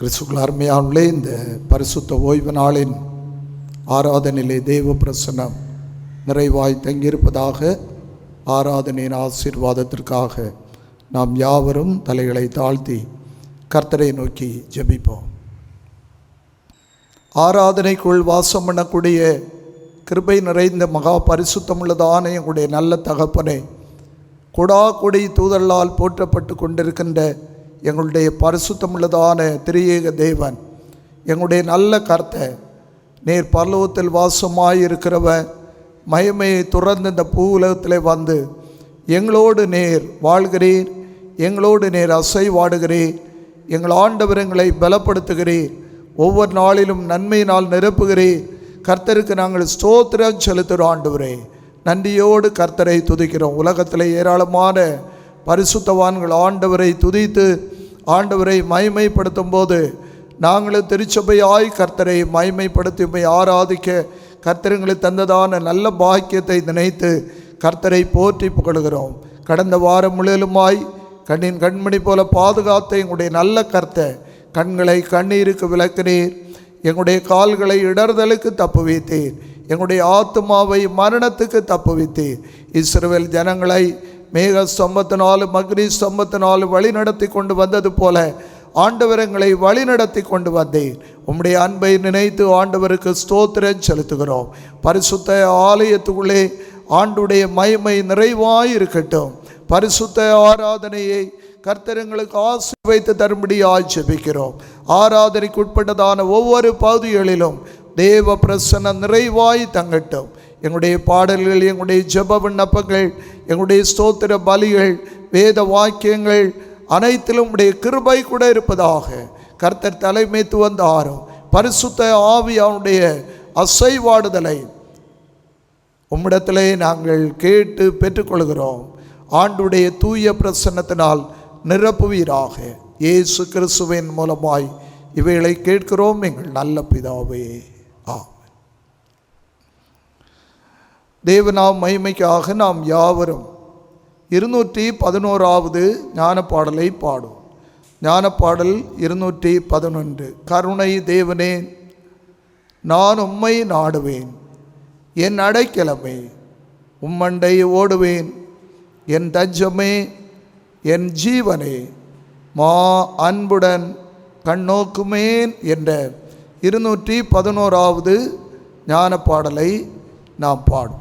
கிறிஸ்துவுக்குள் அருமையானவர்களே, இந்த பரிசுத்த ஓய்வு நாளின் ஆராதனையிலே தேவ பிரசன்னம் நிறைவாய் தங்கியிருப்பதாக. ஆராதனையின் ஆசீர்வாதத்திற்காக நாம் யாவரும் தலைகளை தாழ்த்தி கர்த்தரை நோக்கி ஜெபிப்போம். ஆராதனைக்குள் வாசம் பண்ணக்கூடிய கிருபை நிறைந்த மகா பரிசுத்தமுள்ளதான எங்களுடைய நல்ல தகப்பனே, கொடி தூதலால் போற்றப்பட்டு கொண்டிருக்கின்ற எங்களுடைய பரிசுத்தமுள்ளதான திரியேக தேவன், எங்களுடைய நல்ல கர்த்தர், நேர் பரலோகத்தில் வாசமாயிருக்கிறவர், மகிமையை துறந்து இந்த பூ உலகத்தில் வந்து எங்களோடு நேர் வாழ்கிறீர், எங்களோடு நேர் அசைவாடுகிறீர். எங்கள் ஆண்டவர் எங்களை பலப்படுத்துகிறீர், ஒவ்வொரு நாளிலும் நன்மையினால் நிரப்புகிறீர். கர்த்தருக்கு நாங்கள் ஸ்தோத்திரம் செலுத்துகிறோம். ஆண்டவரே, நன்றியோடு கர்த்தரை துதிக்கிறோம். உலகத்தில் ஏராளமான பரிசுத்தவான்கள் ஆண்டவரை துதித்து ஆண்டவரை மகிமைப்படுத்தும் போது நாங்களும் திருச்சபையாய் கர்த்தரை மகிமைப்படுத்தி ஆராதிக்க கர்த்தருங்களை தந்ததான நல்ல பாக்கியத்தை நினைத்து கர்த்தரை போற்றி புகழுகிறோம். கடந்த வாரம் முழுவதுமாய் கண்ணின் கண்மணி போல பாதுகாத்த எங்களுடைய நல்ல கர்த்தர், கண்களை கண்ணீருக்கு விளக்கினீர், எங்களுடைய கால்களை இடர்தலுக்கு தப்புவித்தீர், எங்களுடைய ஆத்துமாவை மரணத்துக்கு தப்புவித்தீர். இஸ்ரவேல் ஜனங்களை மேக ஸ்தம்பத்தினாலும் அக்னி ஸ்தம்பத்தினாலும் வழி நடத்தி கொண்டு வந்தது போல ஆண்டவரங்களை வழி நடத்தி கொண்டு வந்தேன். உம்முடைய அன்பை நினைத்து ஆண்டவருக்கு ஸ்தோத்திரம் செலுத்துகிறோம். பரிசுத்த ஆலயத்துக்குள்ளே ஆண்டுடைய மகிமை நிறைவாய் இருக்கட்டும். பரிசுத்த ஆராதனையை கர்த்தரங்களுக்கு ஆசீர்வதித்து தரும்படியாய் ஜெபிக்கிறோம். ஆராதனைக்கு உட்பட்டதான ஒவ்வொரு பகுதிகளிலும் தேவ பிரசன்னம் நிறைவாய் தங்கட்டும். எங்களுடைய பாடல்கள், எங்களுடைய ஜெப விண்ணப்பங்கள், எங்களுடைய ஸ்தோத்திர பலிகள், வேத வாக்கியங்கள் அனைத்திலும் உடைய கிருபை கூட இருப்பதாக. கர்த்தர் தலைமைத்துவம் தாரும். பரிசுத்த ஆவியானுடைய அசைவாடுதலை உம்மிடத்திலே நாங்கள் கேட்டு பெற்றுக்கொள்கிறோம். ஆண்டுடைய தூய பிரசன்னத்தினால் நிரப்புவீராக. இயேசு கிறிஸ்துவின் மூலமாய் இவைகளை கேட்கிறோம் எங்கள் நல்ல பிதாவே. தேவநாம மகிமைக்காக நாம் யாவரும் 211வது ஞானப்பாடலை பாடும். ஞானப்பாடல் 211. கருணை தேவனே, நான் உம்மை நாடுவேன், என் அடைக்கலமே, உம்மண்டை ஓடுவேன், என் தஞ்சமே, என் ஜீவனே, மா அன்புடன் கண்ணோக்குமேன் என்ற 211வது ஞானப்பாடலை நாம் பாடும்.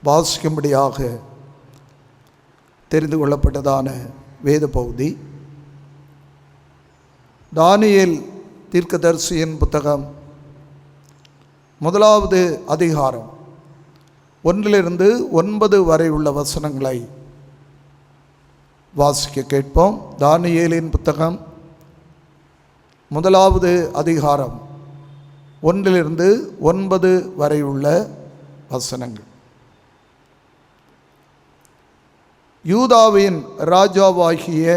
வாசிக்கும்படியாக தெரிந்து கொள்ளப்பட்டதான வேத பகுதி தானியேல் தீர்க்கதரிசியின் புத்தகம் 1வது அதிகாரம் 1 9 வரை உள்ள வசனங்களை வாசிக்க கேட்போம். தானியேலின் புத்தகம் 1வது அதிகாரம் 1 9 வரை உள்ள வசனங்கள். யூதாவின் ராஜாவாகிய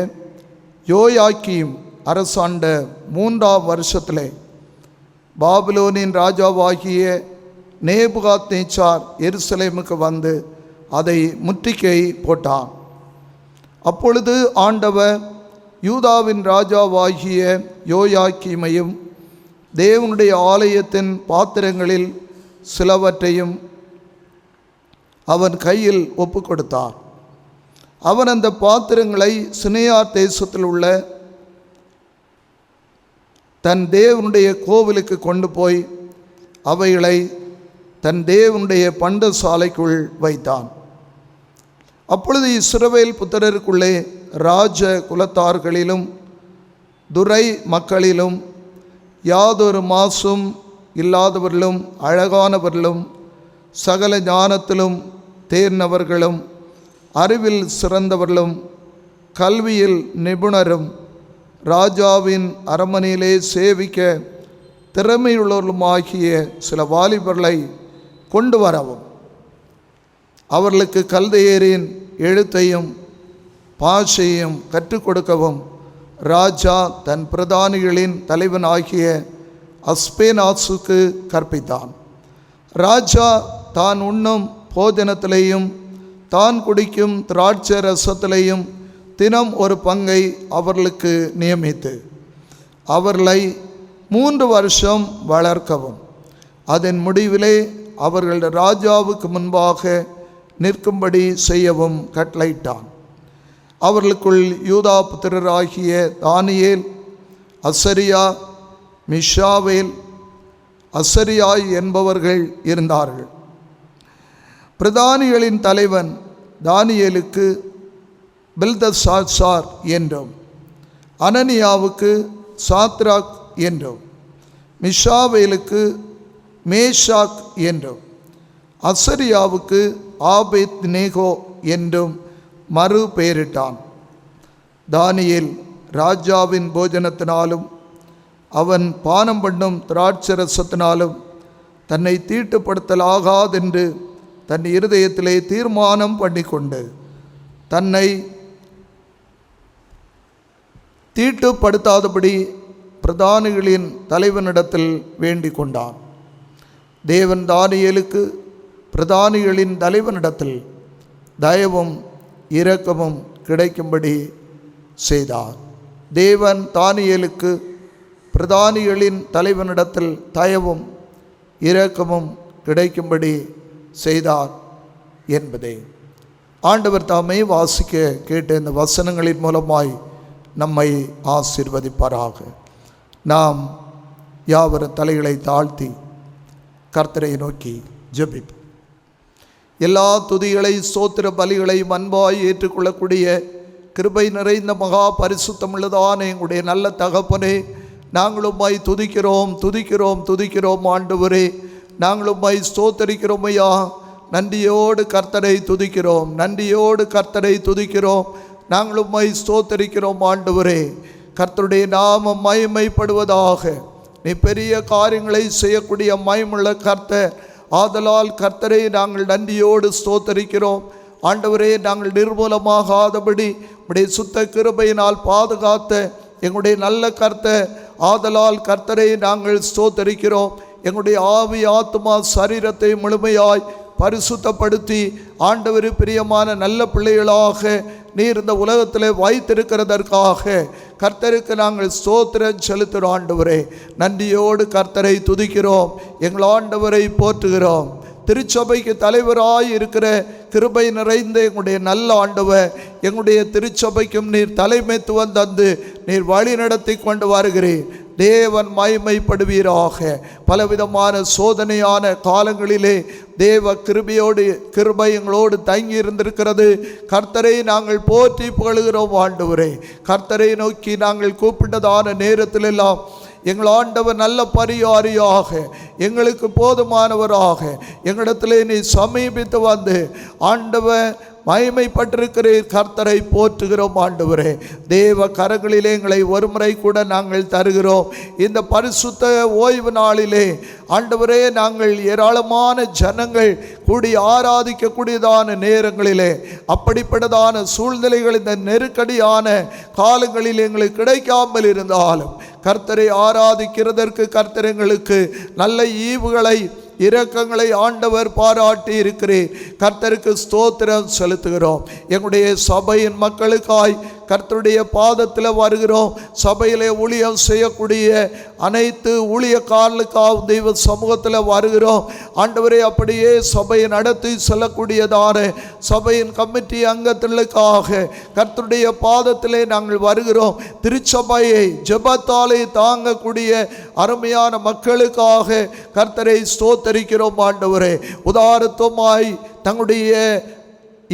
யோயாக்கீம் அரசாண்ட 3ஆம் வருஷத்திலே பாபிலோனின் ராஜாவாகிய நேபுகாத்நேச்சார் எருசலேமுக்கு வந்து அதை முற்றுகை போட்டான். அப்பொழுது ஆண்டவர் யூதாவின் ராஜாவாகிய யோயாக்கீமையும் தேவனுடைய ஆலயத்தின் பாத்திரங்களில் சிலவற்றையும் அவன் கையில் ஒப்பு கொடுத்தார். அவன் அந்த பாத்திரங்களை சினேயார் தேசத்தில் உள்ள தன் தேவனுடைய கோவிலுக்கு கொண்டு போய் அவைகளை தன் தேவனுடைய பண்டசாலைக்குள் வைத்தான். அப்பொழுது இஸ்ரவேல் புத்திரருக்குள்ளே ராஜ குலத்தார்களிலும் துரை மக்களிலும் யாதொரு மாசும் இல்லாதவர்களும் அழகானவர்களும் சகல ஞானத்திலும் தேர்ந்தவர்களும் அறிவில் சிறந்தவர்களும் கல்வியில் நிபுணரும் ராஜாவின் அரண்மனையிலே சேவிக்க திறமையுள்ளவர்களுமாகிய சில வாலிபர்களை கொண்டு வரவும் அவர்களுக்கு கல்தேயரின் எழுத்தையும் பாஷையும் கற்றுக் கொடுக்கவும் ராஜா தன் பிரதானிகளின் தலைவனாகிய அஸ்பேனாசுக்கு கற்பித்தான். ராஜா தான் உண்ணும் போஜனத்திலேயும் தான் குடிக்கும் திராட்சை ரசத்திலேயும் தினம் ஒரு பங்கை அவர்களுக்கு நியமித்து அவர்களை 3 வருஷம் வளர்க்கவும் அதன் முடிவிலே அவர்கள் ராஜாவுக்கு முன்பாக நிற்கும்படி செய்யவும் கட்டளையிட்டான். அவர்களுக்குள் யூதா புத்திரராகிய தானியேல், அசரியா, மிஷாவேல், அசரியாய் என்பவர்கள் இருந்தார்கள். பிரதானிகளின் தலைவன் தானியேலுக்கு பெல்தசாத்சார் என்றும், அனனியாவுக்கு சாத்ராக் என்றும், மிஷாவேலுக்கு மேஷாக் என்றும், அசரியாவுக்கு ஆபேத்நேகோ என்றும் மறு பெயரிட்டான். தானியேல் ராஜாவின் போஜனத்தினாலும் அவன் பானம் பண்ணும் திராட்சரசத்தினாலும் தன்னை தீட்டுப்படுத்தலாகாதென்று தன் இருதயத்திலே தீர்மானம் பண்ணிக்கொண்டு தன்னை தீட்டுப்படுத்தாதபடி பிரதானிகளின் தலைவனிடத்தில் வேண்டிக் கொண்டான். தேவன் தானியேலுக்கு பிரதானிகளின் தலைவனிடத்தில் தயவும் இரக்கமும் கிடைக்கும்படி செய்தார். தேவன் தானியேலுக்கு பிரதானிகளின் தலைவனிடத்தில் தயவும் இரக்கமும் கிடைக்கும்படி செய்தார் என்பதே. ஆண்டவர் தாமே வாசிக்க கேட்ட இந்த வசனங்களின் மூலமாய் நம்மை ஆசீர்வதிப்பாராக. நாம் யாவரும் தலைகளை தாழ்த்தி கர்த்தரை நோக்கி ஜெபிப்போம். எல்லா துதிகளை ஸ்தோத்திர பலிகளை அன்பாய் ஏற்றுக்கொள்ளக்கூடிய கிருபை நிறைந்த மகா பரிசுத்தமுள்ளதான எங்களுடைய நல்ல தகப்பனே, நாங்களுமாய் துதிக்கிறோம் துதிக்கிறோம் துதிக்கிறோம். ஆண்டவரே, நாங்களுமாய் ஸ்தோத்தரிக்கிறோம் ஐயா. நன்றியோடு கர்த்தரை துதிக்கிறோம், நன்றியோடு கர்த்தரை துதிக்கிறோம். நாங்களுமாய் ஸ்தோத்தரிக்கிறோம். ஆண்டவரே, கர்த்தருடைய நாமம் மகிமைப்படுவதாக. நீ பெரிய காரியங்களை செய்யக்கூடிய மகிமுள்ள கர்த்தர். ஆதலால் கர்த்தரை நாங்கள் நன்றியோடு ஸ்தோத்தரிக்கிறோம். ஆண்டவரே, நாங்கள் நிர்மூலமாகாதபடி உடைய சுத்த கிருபையினால் பாதுகாத்த எங்களுடைய நல்ல கர்த்தர். ஆதலால் கர்த்தரை நாங்கள் ஸ்தோத்தரிக்கிறோம். எங்களுடைய ஆவி ஆத்மா சரீரத்தை முழுமையாய் பரிசுத்தப்படுத்தி ஆண்டவர் பிரியமான நல்ல பிள்ளைகளாக நீர் இந்த உலகத்தில் வைத்திருக்கிறதற்காக கர்த்தருக்கு நாங்கள் ஸ்தோத்திரம் செலுத்துகிறோம். ஆண்டவரே, நன்றியோடு கர்த்தரை துதிக்கிறோம், எங்கள் ஆண்டவரை போற்றுகிறோம். திருச்சபைக்கு தலைவராய் இருக்கிற கிருபை நிறைந்த எங்களுடைய நல்ல ஆண்டவர், எங்களுடைய திருச்சபைக்கும் நீர் தலைமைத்துவம் தந்து நீர் வழி நடத்தி கொண்டு வருகிறீர். தேவன் மகிமைப்படுவீராக. பலவிதமான சோதனையான காலங்களிலே தேவ கிருபை எங்களோடு தங்கி இருந்திருக்கிறது. கர்த்தரை நாங்கள் போற்றி புகழுகிறோம் ஆண்டவரே. கர்த்தரை நோக்கி நாங்கள் கூப்பிட்டதான நேரத்திலெல்லாம் எங்கள் ஆண்டவர் நல்ல பரிகாரியாக, எங்களுக்கு போதுமானவராக எங்களிடத்திலே நீ சமீபித்து வந்து ஆண்டவர் மகிமைப்பட்டிருக்கிறீர். கர்த்தரை போற்றுகிறோம் ஆண்டவரே. தேவ கரங்களிலே எங்களை ஒருமுறை கூட நாங்கள் தருகிறோம். இந்த பரிசுத்த ஓய்வு நாளிலே ஆண்டவரே, நாங்கள் ஏராளமான ஜனங்கள் கூடி ஆராதிக்கக்கூடியதான நேரங்களிலே அப்படிப்பட்டதான சூழ்நிலைகள் இந்த நெருக்கடியான காலங்களில் எங்களுக்கு கிடைக்காமல் இருந்தாலும் கர்த்தரை ஆராதிக்கிறதற்கு கர்த்தர் எங்களுக்கு நல்ல ஈவுகளை இரக்கங்களை ஆண்டவர் பாராட்டி இருக்கிறேன். கர்த்தருக்கு ஸ்தோத்திரம் செலுத்துகிறோம். எங்களுடைய சபையின் மக்களுக்காய் கர்த்தருடைய பாதத்தில் வருகிறோம். சபையிலே ஊழியம் செய்யக்கூடிய அனைத்து ஊழியக்காரர்களுக்காக தெய்வ சமூகத்தில் வருகிறோம். ஆண்டவரே, அப்படியே சபையை நடத்தி செல்லக்கூடியதான சபையின் கமிட்டி அங்கத்திற்காக கர்த்தருடைய பாதத்திலே நாங்கள் வருகிறோம். திருச்சபையை ஜெபத்தாலே தாங்கக்கூடிய அருமையான மக்களுக்காக கர்த்தரை ஸ்தோத்தரிக்கிறோம் ஆண்டவரே. உதாரத்துவமாய் தங்களுடைய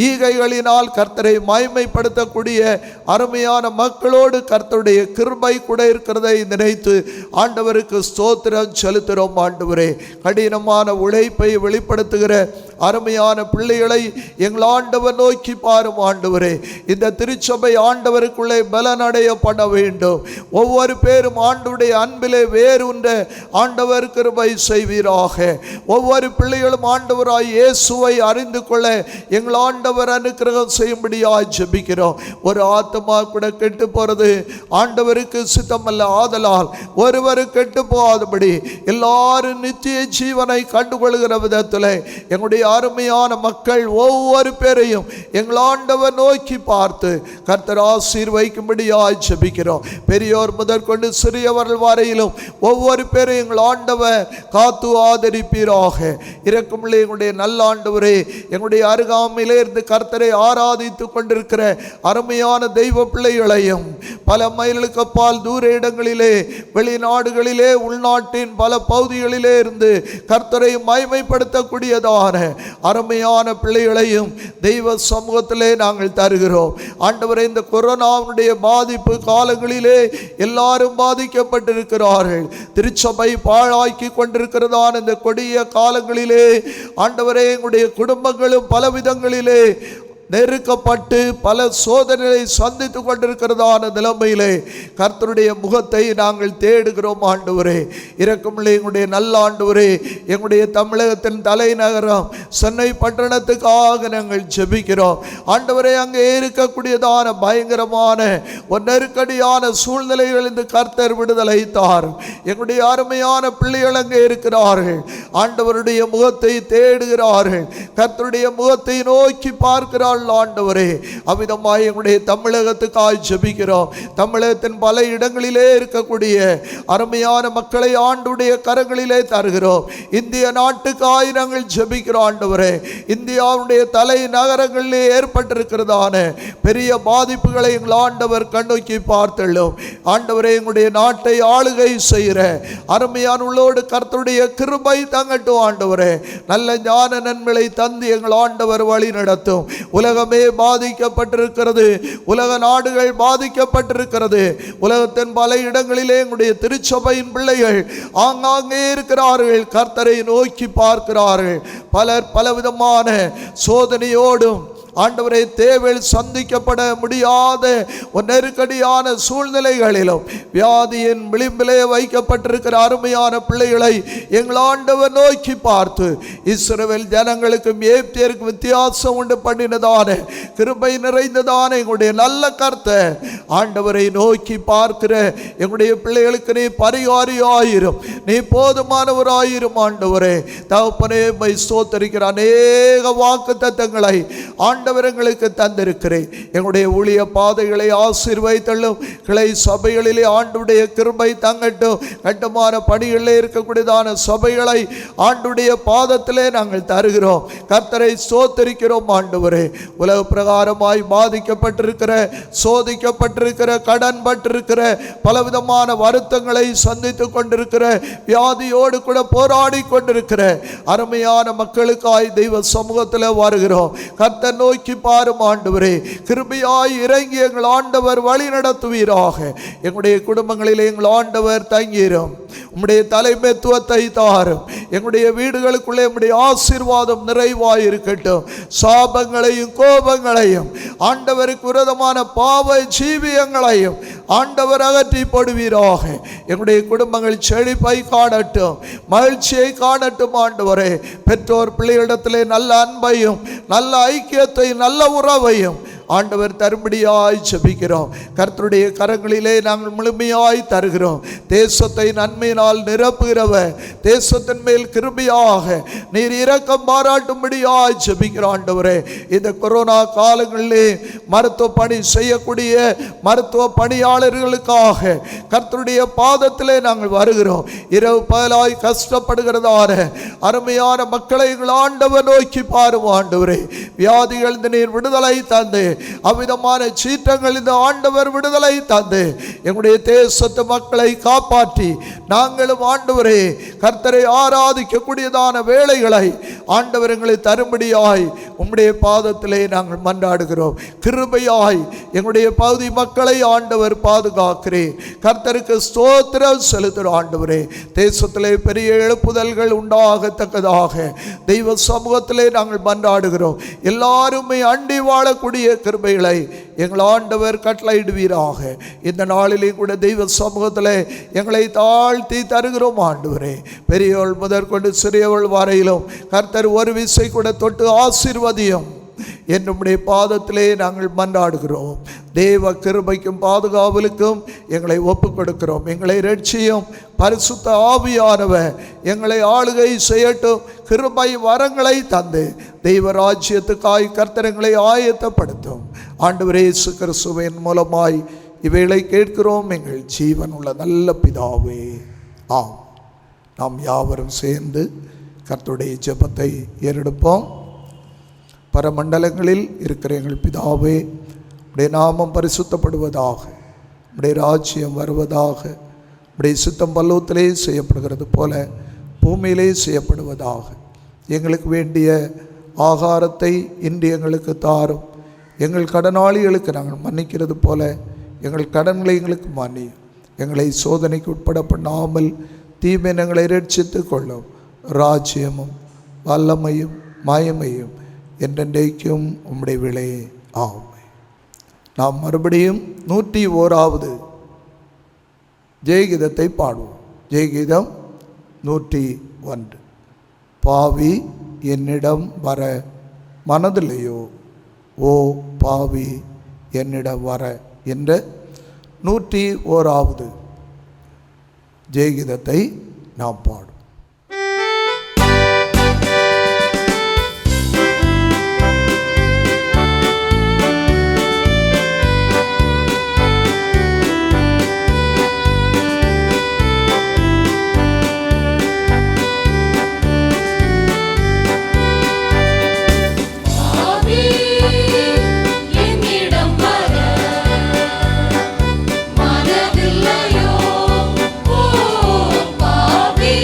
ஈகைகளினால் கர்த்தரை மகிமைப்படுத்தக்கூடிய அருமையான மக்களோடு கர்த்தருடைய கிருபை கூட இருக்கிறதை நினைத்து ஆண்டவருக்கு ஸ்தோத்திரம் செலுத்துகிறோம் ஆண்டவரே. கடினமான உழைப்பை வெளிப்படுத்துகிற அருமையான பிள்ளைகளை எங்கள் ஆண்டவர் நோக்கி பாரும் ஆண்டவரே. இந்த திருச்சபை ஆண்டவருக்குள்ளே பலனடைய பண்ண வேண்டும். ஒவ்வொரு பேரும் ஆண்டவருடைய அன்பிலே வேறுன்ற ஆண்டவர் கிருபை செய்வீராக. ஒவ்வொரு பிள்ளைகளும் ஆண்டவராய் இயேசுவை அறிந்து கொள்ள எங்கள் ஆண்டவர் அனுக்கிரகம் செய்யும்படியாய் ஜெபிக்கிறோம். ஒரு ஆத்மா கூட கெட்டு போறது ஆண்டவருக்கு சித்தமல்ல. ஆதலால் ஒருவரு கெட்டு போகாதபடி எல்லாரும் நித்திய ஜீவனை கண்டுகொள்கிற விதத்தில் எங்களுடைய அருமையான மக்கள் ஒவ்வொரு பேரையும் எங்கள் ஆண்டவர் நோக்கி பார்த்து கர்த்தர் ஆசீர்வதிக்கும்படியாய் ஜெபிக்கிறோம். பெரியோர் முதற்கொண்டு சிறியவர்கள் வரையிலும் ஒவ்வொரு பேரையும் எங்கள் ஆண்டவர் காத்து ஆதரிப்பீராக. இரக்கமுள்ள எங்களுடைய நல்ல ஆண்டவரே, எங்களுடைய அருகாமையிலே இருந்து கர்த்தரை ஆராதித்து கொண்டிருக்கிற அருமையான தெய்வ பிள்ளைகளையும் பல மைல்களுக்கு அப்பால் தூர இடங்களிலே, வெளிநாடுகளிலே, உள்நாட்டின் பல பகுதிகளிலே இருந்து கர்த்தரை மகிமைப்படுத்தக்கூடியதான அருமையான பிள்ளைகளையும் தெய்வ சமூகத்திலே நாங்கள் தருகிறோம். ஆண்டவரே, இந்த கொரோனாவுடைய பாதிப்பு காலங்களிலே எல்லாரும் பாதிக்கப்பட்டிருக்கிறார்கள். திருச்சபை பாழாக்கி கொண்டிருக்கிறதான இந்த கொடிய காலங்களிலே ஆண்டவரே, எங்களுடைய குடும்பங்களும் பல விதங்களிலே நெருக்கப்பட்டு பல சோதனைகளை சந்தித்து கொண்டிருக்கிறதான நிலைமையிலே கர்த்தருடைய முகத்தை நாங்கள் தேடுகிறோம் ஆண்டவரே. இரக்கமுள்ள எங்களுடைய நல்ல ஆண்டவரே, எங்களுடைய தமிழகத்தின் தலைநகரம் சென்னை பட்டணத்துக்காக நாங்கள் ஜெபிக்கிறோம் ஆண்டவரே. அங்கே இருக்கக்கூடியதான பயங்கரமான ஒரு நெருக்கடியான சூழ்நிலைகளிலிருந்து கர்த்தர் விடுதலை தாரும். எங்களுடைய அருமையான பிள்ளைகள் அங்கே இருக்கிறார்கள். ஆண்டவருடைய முகத்தை தேடுகிறார்கள். கர்த்தருடைய முகத்தை நோக்கி பார்க்கிறார்கள் ஆண்டவரே. அவ்விதமாய் எங்களுடைய தமிழகத்துக்காய் ஜெபிக்கிறோம். தமிழகத்தின் பல இடங்களிலே இருக்கக்கூடிய அருமையான மக்களை ஆண்டுடைய கரங்களிலே தருகிறோம். இந்திய நாட்டுக்காய் நாங்கள் ஜெபிக்கிறோம் ஆண்டவரே. இந்தியாவுடைய தலை நகரங்களிலே ஏற்பட்டிருக்கிறதான பெரிய பாதிப்புகளை எங்கள் ஆண்டவர் கண்ணோக்கி பார்த்தள்ளும் ஆண்டவரே. எங்களுடைய நாட்டை ஆளுகை செய்கிற அருமையான உள்ளோடு கர்த்தருடைய கிருபை தங்கட்டும் ஆண்டவரே. நல்ல ஞான நன்மையை தந்து எங்கள் ஆண்டவர் வழி நடத்தும். உலகமே பாதிக்கப்பட்டிருக்கிறது. உலக நாடுகள் பாதிக்கப்பட்டிருக்கிறது. உலகத்தின் பல இடங்களிலே எங்களுடைய திருச்சபையின் பிள்ளைகள் ஆங்காங்கே இருக்கிறார்கள். கர்த்தரை நோக்கி பார்க்கிறார்கள். பலர் பலவிதமான சோதனையோடும் ஆண்டவரை தேவையில் சந்திக்கப்பட முடியாத ஒரு நெருக்கடியான சூழ்நிலைகளிலும் வியாதியின் விளிம்பிலே வைக்கப்பட்டிருக்கிற அருமையான பிள்ளைகளை எங்கள் ஆண்டவர் நோக்கி பார்த்து இஸ்ரவேல் ஜனங்களுக்கும் எகிப்தியருக்கும் வித்தியாசம் உண்டு பண்ணினதான கிருபை நிறைந்ததான எங்களுடைய நல்ல கர்த்தர் ஆண்டவரை நோக்கி பார்க்கிற எங்களுடைய பிள்ளைகளுக்கு நீ பரிகாரியாயிரும், நீ போதுமானவராயிரும் ஆண்டவரே. தகப்பனே, மை ஸ்தோத்தரிக்கிற அநேக வாக்கு தத்தங்களை ஆண்டவர் எங்களுக்கு தந்திருக்கிறேன். எங்களுடைய ஊழிய பாதைகளை ஆசீர்வதித்தள்ளும். கிளை சபைகளிலே ஆண்டுடைய கிருபை தங்கட்டும். கட்டுமான பணிகளில் இருக்கக்கூடியதான சபைகளை ஆண்டுடைய பாதத்திலே நாங்கள் தருகிறோம். கர்த்தரை ஸ்தோத்திரிக்கிறோம். ஆண்டவரே, உலக பிரகாரமாய் பாதிக்கப்பட்டிருக்கிற, சோதிக்கப்பட்டிருக்கிற, கடன் பட்டிருக்கிற, பலவிதமான வருத்தங்களை சந்தித்துக் கொண்டிருக்கிற, வியாதியோடு கூட போராடி கொண்டிருக்கிற அருமையான மக்களுக்காய் தெய்வ சமூகத்தில் வருகிறோம். கர்த்தர் நோக்கி பாரும் ஆண்டவரே, கிருபையாய் இறங்கி எங்கள் ஆண்டவர் வழி நடத்துவீராக. எங்களுடைய குடும்பங்களிலே எங்கள் ஆண்டவர் தங்கிரும். உம்முடைய தலைமைத்துவத்தை தாரும். எங்களுடைய வீடுகளுக்குள்ளே உம்முடைய ஆசீர்வாதம் நிறைவாய் இருக்கட்டும். சாபங்களையும் கோபங்களையும் ஆண்டவருக்கு விரோதமான பாவ ஜீவியங்களையும் ஆண்டவர் அகற்றி போடுவீராக. எங்களுடைய குடும்பங்கள் செழிப்பை காணட்டும், மகிழ்ச்சியை காணட்டும். ஆண்டவரே, பெற்றோர் பிள்ளைகளிடத்திலே நல்ல அன்பையும் நல்ல ஐக்கியத்தையும் நல்ல உறவையும் ஆண்டவர் தரும்படியாய் ஜெபிக்கிறோம். கர்த்தருடைய கரங்களிலே நாங்கள் முழுமையாய் தருகிறோம். தேசத்தை நன்மையினால் நிரப்புகிறவர், தேசத்தின் மேல் கிருபையாக நீர் இரக்கம் பாராட்டும்படியாய் ஜெபிக்கிறோம். ஆண்டவரே, இந்த கொரோனா காலங்களிலே மருத்துவ பணி செய்யக்கூடிய மருத்துவ பணியாளர்களுக்காக கர்த்தருடைய பாதத்திலே நாங்கள் வருகிறோம். இரவு பகலாய் கஷ்டப்படுகிறதான அருமையான மக்களை ஆண்டவர் நோக்கி பாரும். ஆண்டவரே, வியாதிகள் நீர் விடுதலை தந்து, அவ்விதமான சீற்றங்கள் இந்த ஆண்டவர் விடுதலை தந்து எங்களுடைய தேசத்து மக்களை காப்பாற்றி நாங்களும் ஆண்டவரே கர்த்தரை ஆராதிக்கக்கூடியதான வேளைகளை ஆண்டவர் எங்களை தரும்படியாய் உம்முடைய பாதத்திலே நாங்கள் மன்றாடுகிறோம். கிருபையாய் எங்களுடைய பகுதி மக்களை ஆண்டவர் பாதுகாக்கிறேன். கர்த்தருக்கு ஸ்தோத்திரம் செலுத்துகிறோம். ஆண்டவரே, தேசத்திலே பெரிய எழுப்புதல்கள் உண்டாகத்தக்கதாக தெய்வ சமூகத்திலே நாங்கள் மன்றாடுகிறோம். எல்லாருமே அண்டி வாழக்கூடிய கிருபைகளை எங்கள் ஆண்டவர் கட்டளையிடுவீராக. இந்த நாளிலே கூட தெய்வ சமூகத்தில் எங்களை தாழ்த்தி தருகிறோம். ஆண்டவரே, பெரியவள் முதற்கொண்டு சிறியவள் வரையிலும் கர்த்தர் ஒரு விசை கூட தொட்டு ஆசீர்வதியும் என்னுடைய பாதத்திலே நாங்கள் மன்றாடுகிறோம். தேவ கிருபைக்கும் பாதுகாவலுக்கும் எங்களை ஒப்புக் கொடுக்கிறோம். எங்களை இரட்சியும். பரிசுத்த ஆவியானவர் எங்களை ஆளுகை செய்யட்டும். கிருபை வரங்களை தந்து தெய்வ ராஜ்யத்துக்காய் கர்த்தரங்களை ஆயத்தப்படுத்தும். ஆண்டவரே, இயேசு கிறிஸ்துவின் மூலமாய் இவைகளை கேட்கிறோம் எங்கள் ஜீவன் உள்ள நல்ல பிதாவே, ஆம். நாம் யாவரும் சேர்ந்து கர்த்தருடைய ஜெபத்தை ஏறெடுப்போம். பரமண்டலங்களில் இருக்கிற எங்கள் பிதாவே, உடைய நாமம் பரிசுத்தப்படுவதாக, உடைய ராஜ்யம் வருவதாக, உடைய சித்தம் பல்லவத்திலே செய்யப்படுகிறது போல பூமியிலே செய்யப்படுவதாக. எங்களுக்கு வேண்டிய ஆகாரத்தை இன்று எங்களுக்கு தாரும். எங்கள் கடனாளிகளுக்கு நாங்கள் மன்னிக்கிறது போல எங்கள் கடன்களை எங்களுக்கு மன்னியும். எங்களை சோதனைக்கு உட்பட பண்ணாமல் தீமை எங்களை ரட்சித்து கொள்ளும். ராஜ்யமும் வல்லமையும் மயமையும் என்றென்றைக்கும் உம்முடைய விளையே ஆகும். நாம் மறுபடியும் 101வது ஜெயகீதத்தை பாடுவோம். ஜெயகீதம் 101. பாவி என்னிடம் வர மனதில்லையோ, ஓ பாவி என்னிடம் வர என்ற 101வது ஜெயகீதத்தை நாம் பாடுவோம். மனதில்லையோ, ஓ பாவி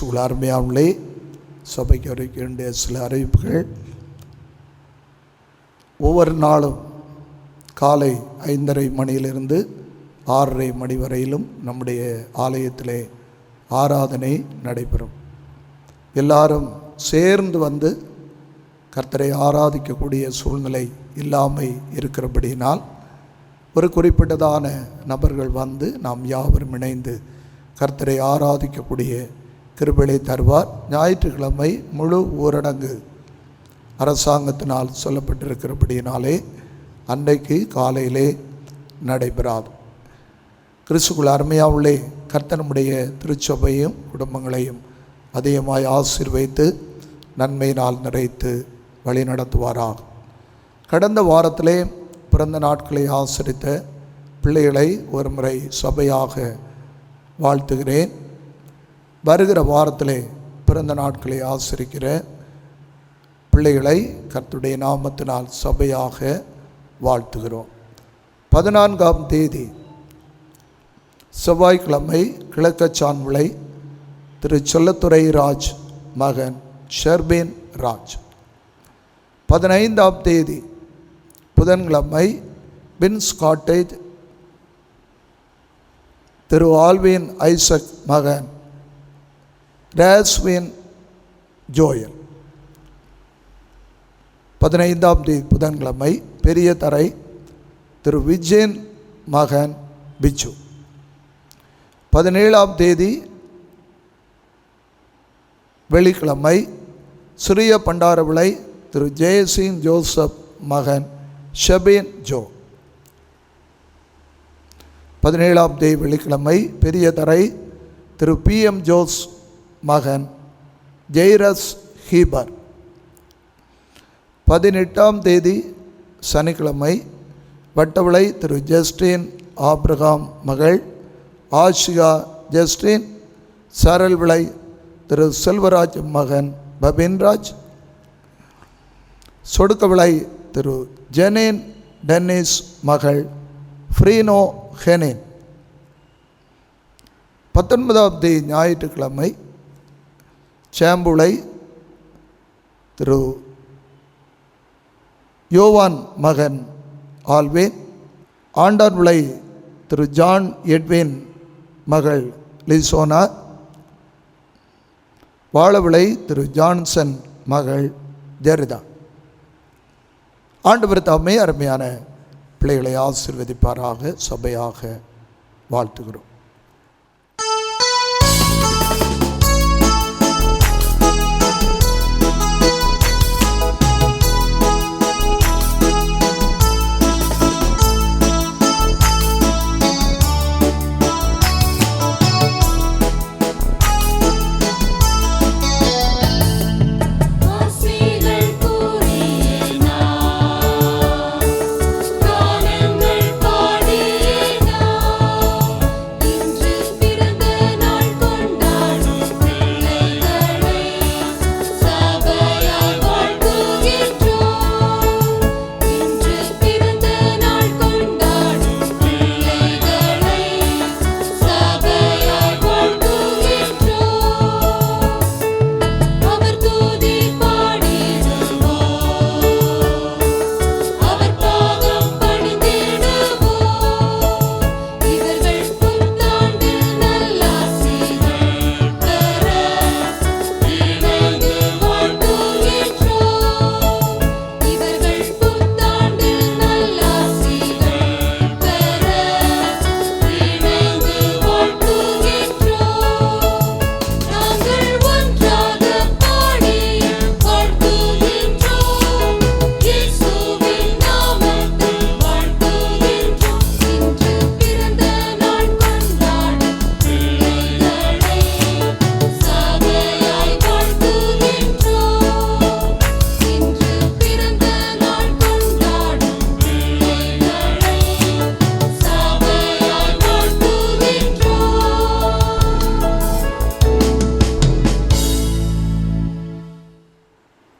கிறிஸ்துவுக்குள் அருமையானவர்களே, சபைக்கு வருகின்ற சில அறிவிப்புகள். ஒவ்வொரு நாளும் காலை 5:30 மணியிலிருந்து 6:30 மணி வரையிலும் நம்முடைய ஆலயத்திலே ஆராதனை நடைபெறும். எல்லாரும் சேர்ந்து வந்து கர்த்தரை ஆராதிக்கக்கூடிய சூழ்நிலை இல்லாமல் இருக்கிறபடியினால் ஒரு குறிப்பிட்டதான நபர்கள் வந்து நாம் யாவரும் இணைந்து கர்த்தரை ஆராதிக்கக்கூடிய கிருபையை தருவார். ஞாயிற்றுக்கிழமை முழு ஊரடங்கு அரசாங்கத்தினால் சொல்லப்பட்டிருக்கிறபடியினாலே அன்றைக்கு காலையிலே நடைபெறாது. கிறிஸ்துவுக்குள் அருமையானவர்களே, கர்த்தனுடைய திருச்சபையும் குடும்பங்களையும் அதிகமாய் ஆசீர்வதித்து நன்மையினால் நிறைத்து வழி நடத்துவாராக. கடந்த வாரத்திலே பிறந்த நாட்களை ஆசரித்த பிள்ளைகளை ஒரு முறை சபையாக வாழ்த்துகிறேன். வருகிற வாரத்திலே பிறந்த நாட்களை ஆசரிக்கிற பிள்ளைகளை கர்த்தருடைய நாமத்தினால் சபையாக வாழ்த்துகிறோம். 14ஆம் தேதி செவ்வாய்க்கிழமை கிழக்கச்சான் விளை திரு செல்லத்துறை ராஜ் மகன் ஷர்பின் ராஜ். 15ஆம் தேதி புதன்கிழமை பின்ஸ் காட்டேஜ் திரு ஆல்வின் ஐசக் மகன் ராஸ்வின் ஜோயல். 15ஆம் தேதி புதன்கிழமை பெரிய தரை திரு விஜயன் மகன் பிச்சு. 17ஆம் தேதி வெள்ளிக்கிழமை சிறிய பண்டாரவிளை திரு ஜெயசிங் ஜோசப் மகன் ஷபின் ஜோ. 17ஆம் தேதி வெள்ளிக்கிழமை பெரிய தரை திரு PM ஜோஸ் மகன் ஜெய்ரஸ் ஹீபர். 18ஆம் தேதி சனிக்கிழமை வட்டவிளை திரு ஜஸ்டின் ஆப்ரகாம் மகள் ஆஷியா ஜஸ்டின். சரல் விளை திரு செல்வராஜ் மகன் பபின்ராஜ். சொடுக்கவிளை திரு ஜெனின் டென்னிஸ் மகள் ஃப்ரீனோ ஹெனின். 19ஆம் தேதி ஞாயிற்றுக்கிழமை சேம்புளை திரு யோவான் மகன் ஆல்வேன். ஆண்டான் விளை திரு ஜான் எட்வின் மகள் லிசோனா. வாழவிளை திரு ஜான்சன் மகள் ஜெரிதா. ஆண்டவர் தாமே அருமையான பிள்ளைகளை ஆசீர்வதிப்பாராக. சபையாக வாழ்த்துகிறோம்.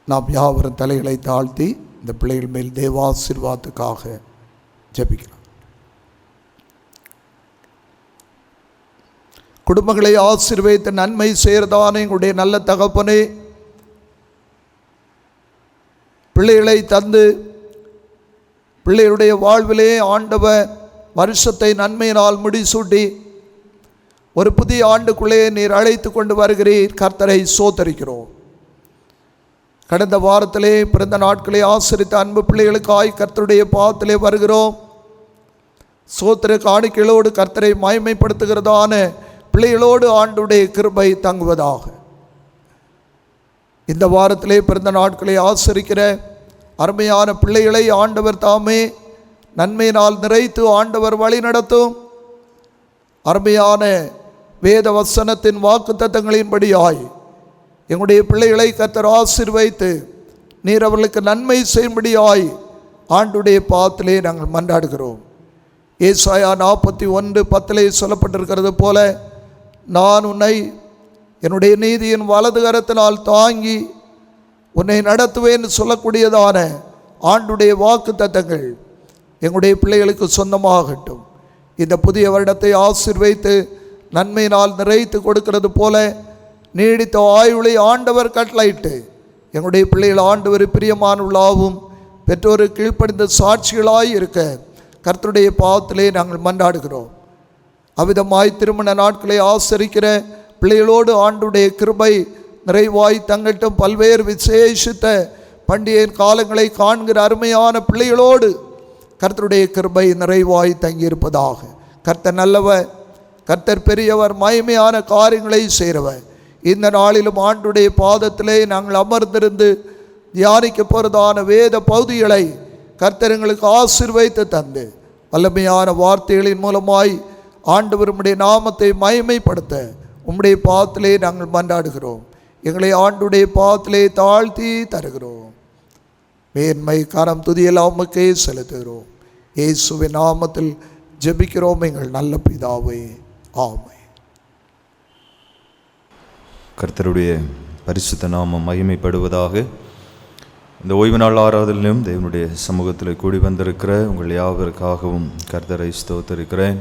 நாம் யாவரும் தலைகளை தாழ்த்தி இந்த பிள்ளைகள் மேல் தேவாசீர்வாதத்துக்காக ஜெபிக்கலாம். குடும்பங்களை ஆசீர்வதித்து நன்மை செய்கிறதான எங்களுடைய நல்ல தகப்பனே, பிள்ளைகளை தந்து பிள்ளைகளுடைய வாழ்விலே ஆண்டவர் வருஷத்தை நன்மையினால் முடிசூட்டி ஒரு புதிய ஆண்டுக்குள்ளே நீர் அழைத்து கொண்டு வருகிறீர். கர்த்தரை சோதரிக்கிறோம். கடந்த வாரத்திலே பிறந்த நாட்களை ஆசரித்த அன்பு பிள்ளைகளுக்காய் கர்த்தருடைய பாதத்திலே வருகிறோம். சோத்திர காணிக்கைகளோடு கர்த்தரை மகிமைப்படுத்துகிறதான பிள்ளைகளோடு ஆண்டுடைய கிருபை தங்குவதாக. இந்த வாரத்திலே பிறந்த நாட்களை ஆசரிக்கிற அருமையான பிள்ளைகளை ஆண்டவர் தாமே நன்மையினால் நிறைத்து ஆண்டவர் வழி நடத்தும். அருமையான வேத வசனத்தின் வாக்குத்தத்தங்களின்படியாய் எங்களுடைய பிள்ளைகளை கர்த்தர் ஆசீர்வதித்து நீர் அவர்களுக்கு நன்மை செய்யும்படியாய் ஆண்டுடைய பாதத்திலே நாங்கள் மன்றாடுகிறோம். ஏசாயா 41:10 சொல்லப்பட்டிருக்கிறது போல, நான் உன்னை என்னுடைய நீதியின் வலது கரத்தினால் தாங்கி உன்னை நடத்துவேன் சொல்லக்கூடியதான ஆண்டுடைய வாக்கு தத்தங்கள் எங்களுடைய பிள்ளைகளுக்கு சொந்தமாகட்டும். இந்த புதிய வருடத்தை ஆசீர்வதித்து நன்மையினால் நிறைத்து கொடுக்கிறது போல நீடித்த ஆயுளை ஆண்டவர் கட்டளையிட்டு எங்களுடைய பிள்ளைகள் ஆண்டவர் பிரியமானவர்களாகவும் பெற்றோரு கீழ்ப்படிந்த சாட்சிகளாய் இருக்க கர்த்தருடைய பாவத்திலே நாங்கள் மன்றாடுகிறோம். அவ்விதமாய் திருமண நாட்களை ஆசரிக்கிற பிள்ளைகளோடு ஆண்டுடைய கிருபை நிறைவாய் தங்கட்டும். பல்வேறு விசேஷித்த பண்டிகை காலங்களை காண்கிற அருமையான பிள்ளைகளோடு கர்த்தருடைய கிருபை நிறைவாய் தங்கியிருப்பதாக. கர்த்தர் நல்லவர், கர்த்தர் பெரியவர், மகிமையான காரியங்களை செய்கிறவர். இந்த நாளிலும் ஆண்டுடைய பாதத்திலே நாங்கள் அமர்ந்திருந்து தியானிக்க போகிறதான வேத பகுதிகளை கர்த்தர் எங்களுக்கு ஆசீர்வதித்து தந்து வல்லமையான வார்த்தைகளின் மூலமாய் ஆண்டவர் உம்முடைய நாமத்தை மகிமைப்படுத்த உம்முடைய பாதத்திலே நாங்கள் மன்றாடுகிறோம். எங்களை ஆண்டுடைய பாதத்திலே தாழ்த்தி தருகிறோம். மேன்மை கரம் துதியெல்லாம் உமக்கே செலுத்துகிறோம். இயேசுவின் நாமத்தில் ஜெபிக்கிறோம் எங்கள் நல்ல பிதாவே, ஆமென். கர்த்தருடைய பரிசுத்த நாமம் மகிமைப்படுவதாக. இந்த ஓய்வு நாள் ஆராதனையிலும் தேவனுடைய சமூகத்தில் கூடி வந்திருக்கிற உங்கள் யாவருக்காகவும் கர்த்தரை ஸ்தோத்திரிக்கிறேன்.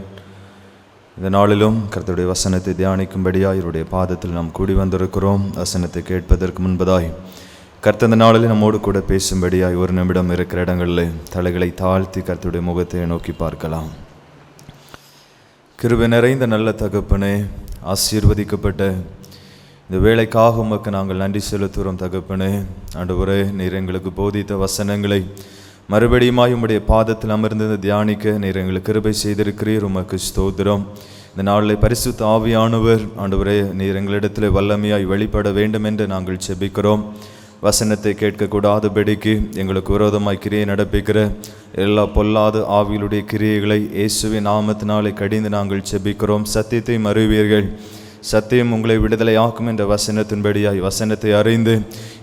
இந்த நாளிலும் கர்த்தருடைய வசனத்தை தியானிக்கும்படியாய் இவருடைய பாதத்தில் நாம் கூடி வந்திருக்கிறோம். வசனத்தை கேட்பதற்கு முன்பதாய் கர்த்தர் இந்த நாளில் நம்மோடு கூட பேசும்படியாய் ஒரு நிமிடம் இருக்கிற இடங்களில் தலைகளை தாழ்த்தி கர்த்தருடைய முகத்தை நோக்கி பார்க்கலாம். கிருபை நிறைந்த நல்ல தகப்பனே, ஆசீர்வதிக்கப்பட்ட இந்த வேலைக்காக உமக்கு நாங்கள் நன்றி செலுத்துகிறோம். தகப்பனே, ஆண்டவரே, நீர் எங்களுக்கு போதித்த வசனங்களை மறுபடியுமாய் உம்முடைய பாதத்தில் அமர்ந்து தியானிக்க நீர் எங்களுக்கு கிருபை செய்திருக்கிறீர். உமக்கு ஸ்தோத்திரம். இந்த நாளில் பரிசுத்த ஆவியானவர் ஆண்டவரே நீர் எங்களிடத்தில் வல்லமையாய் வெளிப்பட வேண்டும் என்று நாங்கள் செபிக்கிறோம். வசனத்தை கேட்கக்கூடாதபடிக்கு எங்களுக்கு விரோதமாய் கிரியை நடப்பிக்கிற எல்லா பொல்லாத ஆவிகளுடைய கிரியைகளை இயேசுவின் நாமத்தினாலே கடிந்து நாங்கள் செபிக்கிறோம். சத்தியத்தை மறுவீர்கள், சத்தியம் உங்களை விடுதலை ஆக்கும் என்ற வசனத்தின்படியாய் வசனத்தை அறிந்து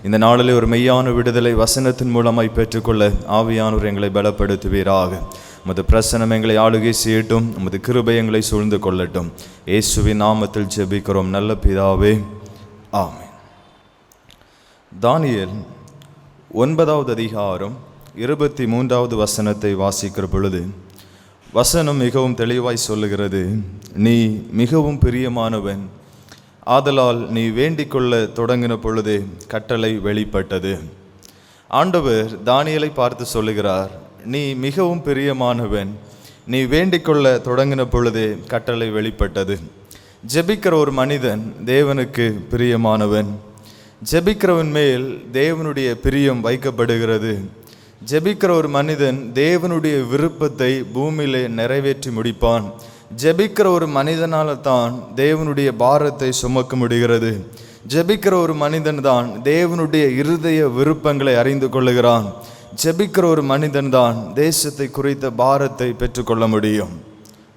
இந்த நாளிலே ஒரு மெய்யான விடுதலை வசனத்தின் மூலமாய் பெற்றுக்கொள்ள ஆவியானவர் எங்களை பலப்படுத்துவீராக. உமது பிரசனம் எங்களை ஆளுகை செய்யட்டும், உமது கிருபை எங்களை சூழ்ந்து கொள்ளட்டும். இயேசுவின் நாமத்தில் ஜெபிக்கிறோம் நல்ல பிதாவே, ஆமென். தானியேல் 9வது அதிகாரம் 23வது வசனத்தை வாசிக்கிற பொழுது வசனம் மிகவும் தெளிவாய் சொல்லுகிறது, நீ மிகவும் பிரியமானவன், ஆதலால் நீ வேண்டிக் கொள்ள தொடங்கின பொழுதே கட்டளை வெளிப்பட்டது. ஆண்டவர் தானியேலை பார்த்து சொல்லுகிறார், நீ மிகவும் பிரியமானவன், நீ வேண்டிக் கொள்ள தொடங்கின பொழுதே கட்டளை வெளிப்பட்டது. ஜெபிக்கிற ஒரு மனிதன் தேவனுக்கு பிரியமானவன். ஜெபிக்கிறவன் மேல் தேவனுடைய பிரியம் வைக்கப்படுகிறது. ஜெபிக்கிற ஒரு மனிதன் தேவனுடைய விருப்பத்தை பூமியிலே நிறைவேற்றி முடிப்பான். ஜெபிக்கிற ஒரு மனிதனால தான் தேவனுடைய பாரத்தை சுமக்க முடிகிறது. ஜெபிக்கிற ஒரு மனிதன் தான் தேவனுடைய இருதய விருப்பங்களை அறிந்து கொள்ளுகிறான். ஜெபிக்கிற ஒரு மனிதன் தான் தேசத்தை குறித்த பாரத்தை பெற்றுக்கொள்ள முடியும்.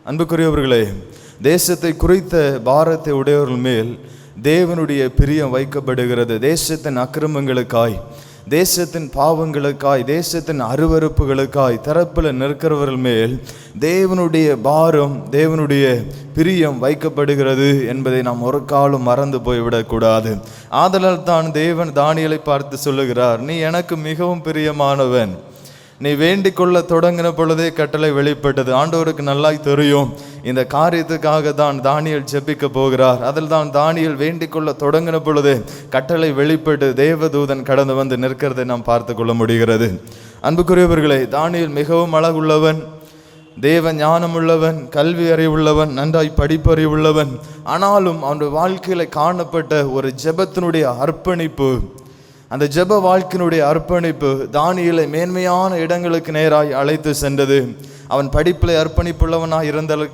அன்புக்குரியவர்களே, தேசத்தை குறித்த பாரத்தை உடையவர்கள் மேல் தேவனுடைய பிரியம் வைக்கப்படுகிறது. தேசத்தின் அக்கிரமங்களுக்காய், தேசத்தின் பாவங்களுக்காய், தேசத்தின் அருவருப்புகளுக்காய் தரப்பில் நிற்கிறவர்கள் மேல் தேவனுடைய பாரம், தேவனுடைய பிரியம் வைக்கப்படுகிறது என்பதை நாம் ஒரு காலம் மறந்து போய்விடக்கூடாது. ஆதலால் தான் தேவன் தானியேலை பார்த்து சொல்லுகிறார், நீ எனக்கு மிகவும் பிரியமானவன், நீ வேண்டிக் கொள்ள தொடங்கின பொழுதே கட்டளை வெளிப்பட்டது. ஆண்டவருக்கு நல்லாய் தெரியும் இந்த காரியத்துக்காக தான் தானியேல் ஜெபிக்க போகிறார். அதில் தான் தானியேல் வேண்டிக் கொள்ள தொடங்கின பொழுது கட்டளை வெளிப்பட்டு தேவதூதன் கடந்து வந்து நிற்கிறதை நாம் பார்த்து கொள்ள முடிகிறது. அன்புக்குரியவர்களே, தானியேல் மிகவும் அழகுள்ளவன், தேவ ஞானமுள்ளவன், கல்வி அறிவுள்ளவன், நன்றாய் படிப்பறிவுள்ளவன். ஆனாலும் அவனுடைய வாழ்க்கையில காணப்பட்ட ஒரு ஜெபத்தினுடைய அர்ப்பணிப்பு, அந்த ஜெப வாழ்க்கையினுடைய அர்ப்பணிப்பு தானியேலை மேன்மையான இடங்களுக்கு நேராய் அழைத்து சென்றது. அவன் படிப்பில் அர்ப்பணிப்புள்ளவனாக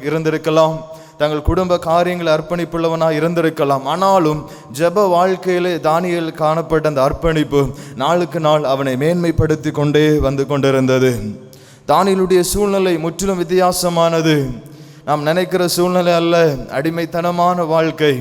இருந்திருக்கலாம், தங்கள் குடும்ப காரியங்களை அர்ப்பணிப்புள்ளவனாக இருந்திருக்கலாம். ஆனாலும் ஜெப வாழ்க்கையிலே தானியேல் காணப்பட்ட அந்த அர்ப்பணிப்பு நாளுக்கு நாள் அவனை மேன்மைப்படுத்தி கொண்டே வந்து கொண்டிருந்தது. தானியேலுடைய சூழ்நிலை முற்றிலும் வித்தியாசமானது. நாம் நினைக்கிற சூழ்நிலை அல்ல. அடிமைத்தனமான வாழ்க்கை,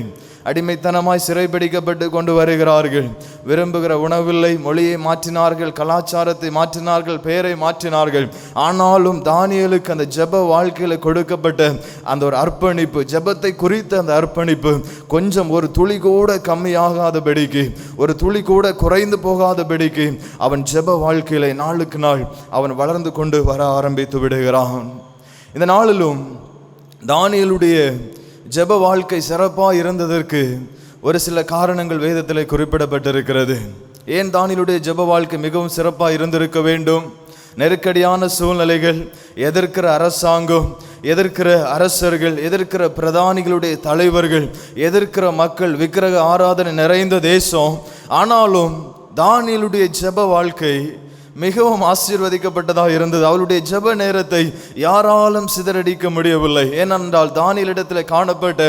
அடிமைத்தனமாய் சிறைபிடிக்கப்பட்டு கொண்டு வருகிறார்கள். விரும்புகிற உணவில்லை, மொழியை மாற்றினார்கள், கலாச்சாரத்தை மாற்றினார்கள், பெயரை மாற்றினார்கள். ஆனாலும் தானியேலுக்கு அந்த ஜெப வாழ்க்கையில் கொடுக்கப்பட்ட அந்த ஒரு அர்ப்பணிப்பு, ஜெபத்தை குறித்த அந்த அர்ப்பணிப்பு கொஞ்சம் ஒரு துளி கூட கம்மியாகாதபடிக்கு, ஒரு துளி கூட குறைந்து போகாதபடிக்கு அவன் ஜெப வாழ்க்கையில நாளுக்கு நாள் அவன் வளர்ந்து கொண்டு வர ஆரம்பித்து விடுகிறான். இந்த நாளிலும் தானியேலுடைய ஜெப வாழ்க்கை சிறப்பாக இருந்ததற்கு ஒரு சில காரணங்கள் வேதத்தில் குறிப்பிடப்பட்டிருக்கிறது. ஏன் தானியேலுடைய ஜெப வாழ்க்கை மிகவும் சிறப்பாக இருந்திருக்க வேண்டும்? நெருக்கடியான சூழ்நிலைகள், எதிர்க்கிற அரசாங்கம், எதிர்க்கிற அரசர்கள், எதிர்க்கிற பிரதானிகளுடைய தலைவர்கள், எதிர்க்கிற மக்கள், விக்கிரக ஆராதனை நிறைந்த தேசம். ஆனாலும் தானியேலுடைய ஜெப வாழ்க்கை மிகவும் ஆசீர்வதிக்கப்பட்டதாக இருந்தது. அவளுடைய ஜெப நேரத்தை யாராலும் சிதறடிக்க முடியவில்லை. ஏனென்றால் தானியேலிடத்தில் காணப்பட்ட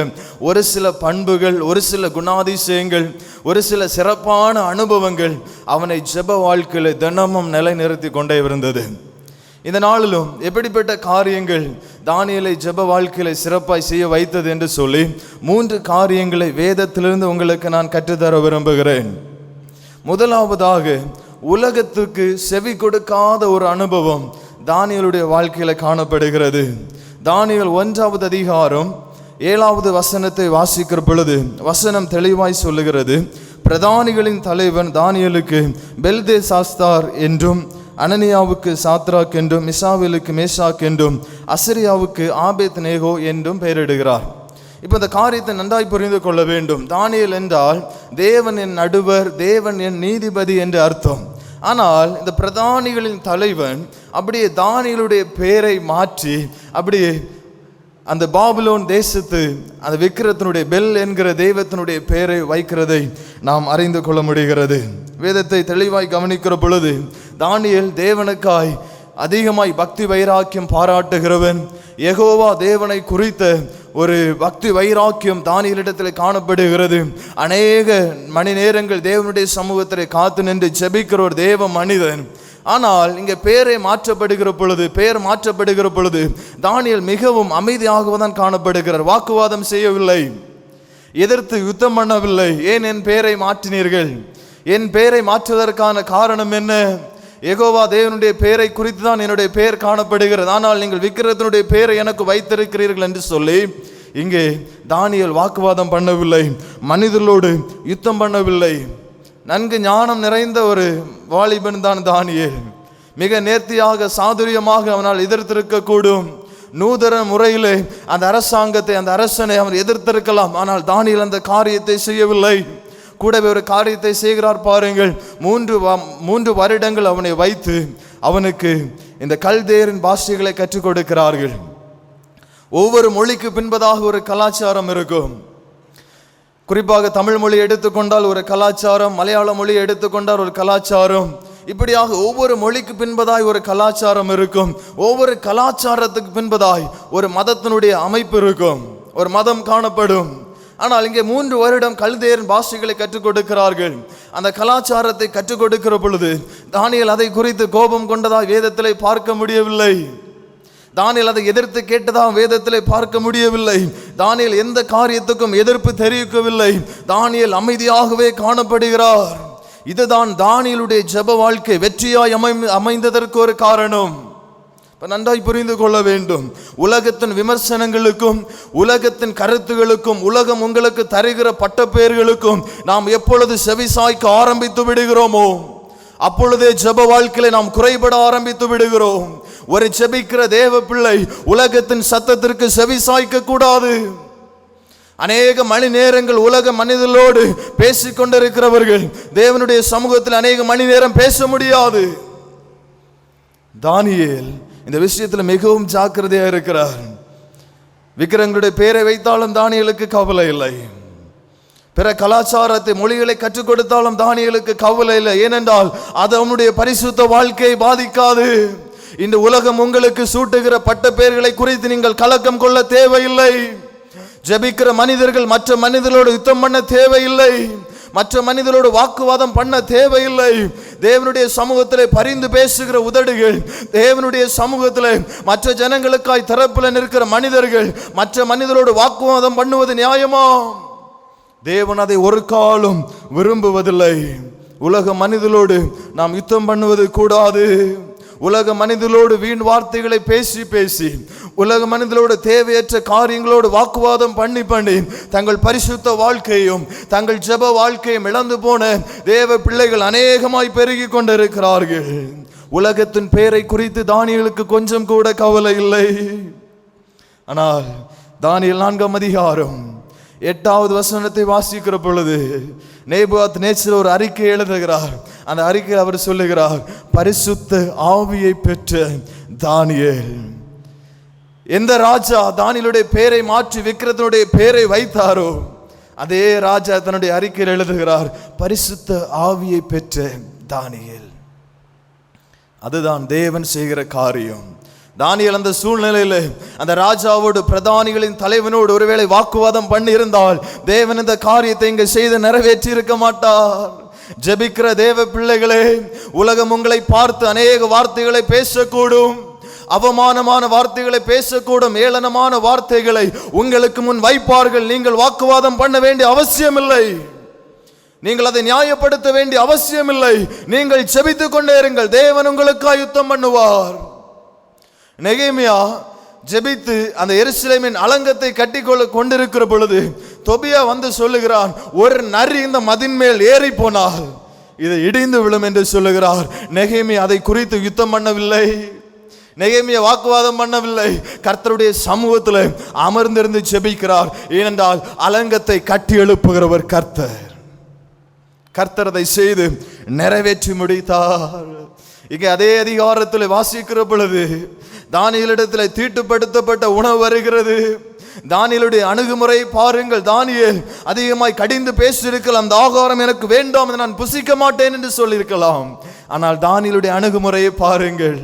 ஒரு சில பண்புகள், ஒரு சில குணாதிசயங்கள், ஒரு சில சிறப்பான அனுபவங்கள் அவனை ஜெப வாழ்க்கையில் தினமும் நிலைநிறுத்தி கொண்டே இருந்தது. இந்த நாளிலும் எப்படிப்பட்ட காரியங்கள் தானியேலை ஜெப வாழ்க்கையில சிறப்பாய் செய்ய வைத்தது என்று சொல்லி 3 காரியங்களை வேதத்திலிருந்து உங்களுக்கு நான் கற்றுத்தர விரும்புகிறேன். முதலாவதாக, உலகத்துக்கு செவி கொடுக்காத ஒரு அனுபவம் தானியேலுடைய வாழ்க்கையில காணப்படுகிறது. தானியேல் 1வது அதிகாரம் 7வது வசனத்தை வாசிக்கிற பொழுது வசனம் தெளிவாய் சொல்லுகிறது, பிரதானிகளின் தலைவன் தானியேலுக்கு பெல்தேசாஸ்தார் என்றும், அனனியாவுக்கு சாத்ராக் என்றும், மிசாவேலுக்கு மேஷாக் என்றும், அசரியாவுக்கு ஆபேத்நேகோ என்றும் பெயரிடுகிறார். இப்போ இந்த காரியத்தை நன்றாய் புரிந்து கொள்ள வேண்டும். தானியேல் என்றால் தேவன் என் நடுவர், தேவன் என் நீதிபதி என்று அர்த்தம். ஆனால் இந்த பிரதானிகளின் தலைவன் அப்படியே தானியேலுடைய பெயரை மாற்றி அப்படியே அந்த பாபிலோன் தேசத்து அந்த விக்கிரத்தினுடைய பெல் என்கிற தெய்வத்தினுடைய பெயரை வைக்கிறதை நாம் அறிந்து கொள்ள முடிகிறது. வேதத்தை தெளிவாய் கவனிக்கிற பொழுது தானியேல் தேவனுக்காய் அதிகமாய் பக்தி வைராக்கியம் பாராட்டுகிறவன். யெகோவா தேவனை குறித்த ஒரு பக்தி வைராக்கியம் தானியேலிடத்தில் காணப்படுகிறது. அநேக மணி நேரங்கள் தேவனுடைய சமூகத்தில் காத்து நின்று ஜெபிக்கிற ஒரு தேவ மனிதன். ஆனால் இங்கே பெயர் மாற்றப்படுகிற பொழுது தானியேல் மிகவும் அமைதியாகத்தான் காணப்படுகிறார். வாக்குவாதம் செய்யவில்லை, எதிர்த்து யுத்தம் பண்ணவில்லை. ஏன் என் பெயரை மாற்றினீர்கள்? என் பெயரை மாற்றுவதற்கான காரணம் என்ன? யெகோவா தேவனுடைய பெயரை குறித்து தான் என்னுடைய பெயர் காணப்படுகிறது, ஆனால் நீங்கள் விக்கிரத்தினுடைய பெயரை எனக்கு வைத்திருக்கிறீர்கள் என்று சொல்லி இங்கே தானியேல் வாக்குவாதம் பண்ணவில்லை, மனிதர்களோடு யுத்தம் பண்ணவில்லை. நன்கு ஞானம் நிறைந்த ஒரு வாலிபன் தான் தானியேல். மிக நேர்த்தியாக சாதுரியமாக அவனால் எதிர்த்திருக்க கூடும். நூதன முறையிலே அந்த அரசாங்கத்தை, அந்த அரசனை அவன் எதிர்த்திருக்கலாம். ஆனால் தானியேல் அந்த காரியத்தை செய்யவில்லை. கூடவே ஒரு காரியத்தை செய்கிறார் பாருங்கள். 3 வருடங்கள் அவனை வைத்து அவனுக்கு இந்த கல்தேயரின் பாஷைகளை கற்றுக் கொடுக்கிறார்கள். ஒவ்வொரு மொழிக்கு பின்பதாக ஒரு கலாச்சாரம் இருக்கும். குறிப்பாக தமிழ் மொழி எடுத்துக்கொண்டால் ஒரு கலாச்சாரம், மலையாள மொழி எடுத்துக்கொண்டால் ஒரு கலாச்சாரம், இப்படியாக ஒவ்வொரு மொழிக்கு பின்பதாய் ஒரு கலாச்சாரம் இருக்கும். ஒவ்வொரு கலாச்சாரத்துக்கு பின்பதாய் ஒரு மதத்தினுடைய அமைப்பு இருக்கும், ஒரு மதம் காணப்படும். ஆனால் இங்கே 3 வருடம் கல்தேயரின் பாஷைகளை கற்றுக் கொடுக்கிறார்கள். அந்த கலாச்சாரத்தை கற்றுக் கொடுக்கிற பொழுது தானியேல் அதை குறித்து கோபம் கொண்டதாக வேதத்திலே பார்க்க முடியவில்லை. தானியேல் அதை எதிர்த்து கேட்டதாக வேதத்திலே பார்க்க முடியவில்லை. தானியேல் எந்த காரியத்துக்கும் எதிர்ப்பு தெரிவிக்கவில்லை. தானியேல் அமைதியாகவே காணப்படுகிறார். இதுதான் தானியேலுடைய ஜெப வாழ்க்கை வெற்றியாய் அமைந்ததற்கு ஒரு காரணம். நன்றாய் புரிந்து கொள்ள வேண்டும். உலகத்தின் விமர்சனங்களுக்கும், உலகத்தின் கருத்துகளுக்கும், உலகம் உங்களுக்கு தருகிற பட்டப்பெயர்களுக்கும் நாம் எப்பொழுது செவிசாய்க்க ஆரம்பித்து விடுகிறோமோ அப்பொழுதே ஜெப வாழ்க்கையில நாம் குறைபட ஆரம்பித்து விடுகிறோம். ஒரு ஜெபிக்கிற தேவ பிள்ளை உலகத்தின் சத்தத்திற்கு செவி சாய்க்க கூடாது. அநேக மணி நேரங்கள் உலக மனிதர்களோடு பேசிக்கொண்டிருக்கிறவர்கள் தேவனுடைய சமூகத்தில் அநேக மணி நேரம் பேச முடியாது. தானியேல் இந்த விஷயத்தில் மிகவும் ஜாக்கிரதையா இருக்கிறார். விக்கிரங்களுடைய பேரை வைத்தாலும் தானியேலுக்கு கவலை இல்லை. பிற கலாச்சாரத்தை மொழிகளை கற்றுக் கொடுத்தாலும் தானியேலுக்கு கவலை இல்லை. ஏனென்றால் அது அவனுடைய பரிசுத்த வாழ்க்கையை பாதிக்காது. இந்த உலகம் உங்களுக்கு சூட்டுகிற பட்ட பெயர்களை குறித்து நீங்கள் கலக்கம் கொள்ள தேவையில்லை. ஜெபிக்கிற மனிதர்கள் மற்ற மனிதர்களோடு யுத்தம் பண்ண தேவையில்லை. மற்ற மனிதர்களோடு வாக்குவாதம் பண்ண தேவையில்லை. தேவனுடைய சமூகத்திலே பரிந்து பேசுகிற உதடுகள், தேவனுடைய சமூகத்திலே மற்ற ஜனங்களுக்காய் தரப்பில் நிற்கிற மனிதர்கள் மற்ற மனிதர்களோடு வாக்குவாதம் பண்ணுவது நியாயமா? தேவன் அதை ஒரு காலம் விரும்புவதில்லை. உலக மனிதர்களோடு நாம் யுத்தம் பண்ணுவது கூடாது. உலக மனிதர்களோடு வீண் வார்த்தைகளை பேசி பேசி, உலக மனிதர்களோடு தேவையற்ற காரியங்களோடு வாக்குவாதம் பண்ணி பண்ணி தங்கள் பரிசுத்த வாழ்க்கையும் தங்கள் ஜெப வாழ்க்கையும் இழந்து போன தேவ பிள்ளைகள் அநேகமாய் பெருகி கொண்டிருக்கிறார்கள். உலகத்தின் பேரை குறித்து தானியேலுக்கு கொஞ்சம் கூட கவலை இல்லை. ஆனால் தானியேல் 4ஆம் அதிகாரம் 8வது வசனத்தை வாசிக்கிற பொழுது நேபுகாத்நேச்சர் ஒரு அறிக்கை எழுதுகிறார். அந்த அறிக்கையில் அவர் சொல்லுகிறார், பரிசுத்த ஆவியை பெற்ற தானியேல். எந்த ராஜா தானியேலுடைய பெயரை மாற்றி விக்கிரத்தினுடைய பெயரை வைத்தாரோ அதே ராஜா தன்னுடைய அறிக்கையில் எழுதுகிறார், பரிசுத்த ஆவியை பெற்ற தானியேல். அதுதான் தேவன் செய்கிற காரியம். தானியேல் அந்த சூழ்நிலையில் அந்த ராஜாவோடு பிரதானிகளின் தலைவனோடு ஒருவேளை வாக்குவாதம் பண்ணி இருந்தால் தேவன் இந்த காரியத்தை இங்கு செய்து நிறைவேற்றி இருக்க மாட்டார். ஜெபிக்கிற தேவ பிள்ளைகளே, உலகம் உங்களை பார்த்து அநேக வார்த்தைகளை பேசக்கூடும், அவமானமான வார்த்தைகளை பேசக்கூடும், ஏளனமான வார்த்தைகளை உங்களுக்கு முன் வைப்பார்கள். நீங்கள் வாக்குவாதம் பண்ண வேண்டிய அவசியமில்லை. நீங்கள் அதை நியாயப்படுத்த வேண்டிய அவசியமில்லை. நீங்கள் ஜெபித்துக் கொண்டே இருங்கள். தேவன் உங்களுக்காக யுத்தம் பண்ணுவார். நெகேமியா ஜெபித்து அந்த எருசலேமின் அலங்கத்தை கட்டி கொண்டிருக்கிற பொழுது தொபியா வந்து சொல்லுகிறான், ஒரு நரி இந்த மதின் மேல் ஏறி போனால் இது இடிந்து விழும் என்று சொல்லுகிறார். நெகேமியா அதை குறித்து யுத்தம் பண்ணவில்லை. நெகேமியா வாக்குவாதம் பண்ணவில்லை. கர்த்தருடைய சமூகத்தில் அமர்ந்திருந்து ஜெபிக்கிறார். ஏனென்றால் அலங்கத்தை கட்டி எழுப்புகிறவர் கர்த்தர். கர்த்தர் அதை செய்து நிறைவேற்றி முடித்தார். இங்கே அதே அதிகாரத்தில் வாசிக்கிற பொழுது தானியேலிடத்தில் தீட்டுப்படுத்தப்பட்ட உணவு வருகிறது. தானியேலுடைய அணுகுமுறை பாருங்கள். தானியேல் அதிகமாய் கடிந்து பேசியிருக்கலாம், அந்த ஆகாரம் எனக்கு வேண்டாம், நான் புசிக்க மாட்டேன் என்று சொல்லியிருக்கலாம். ஆனால் தானியேலுடைய அணுகுமுறையை பாருங்கள்.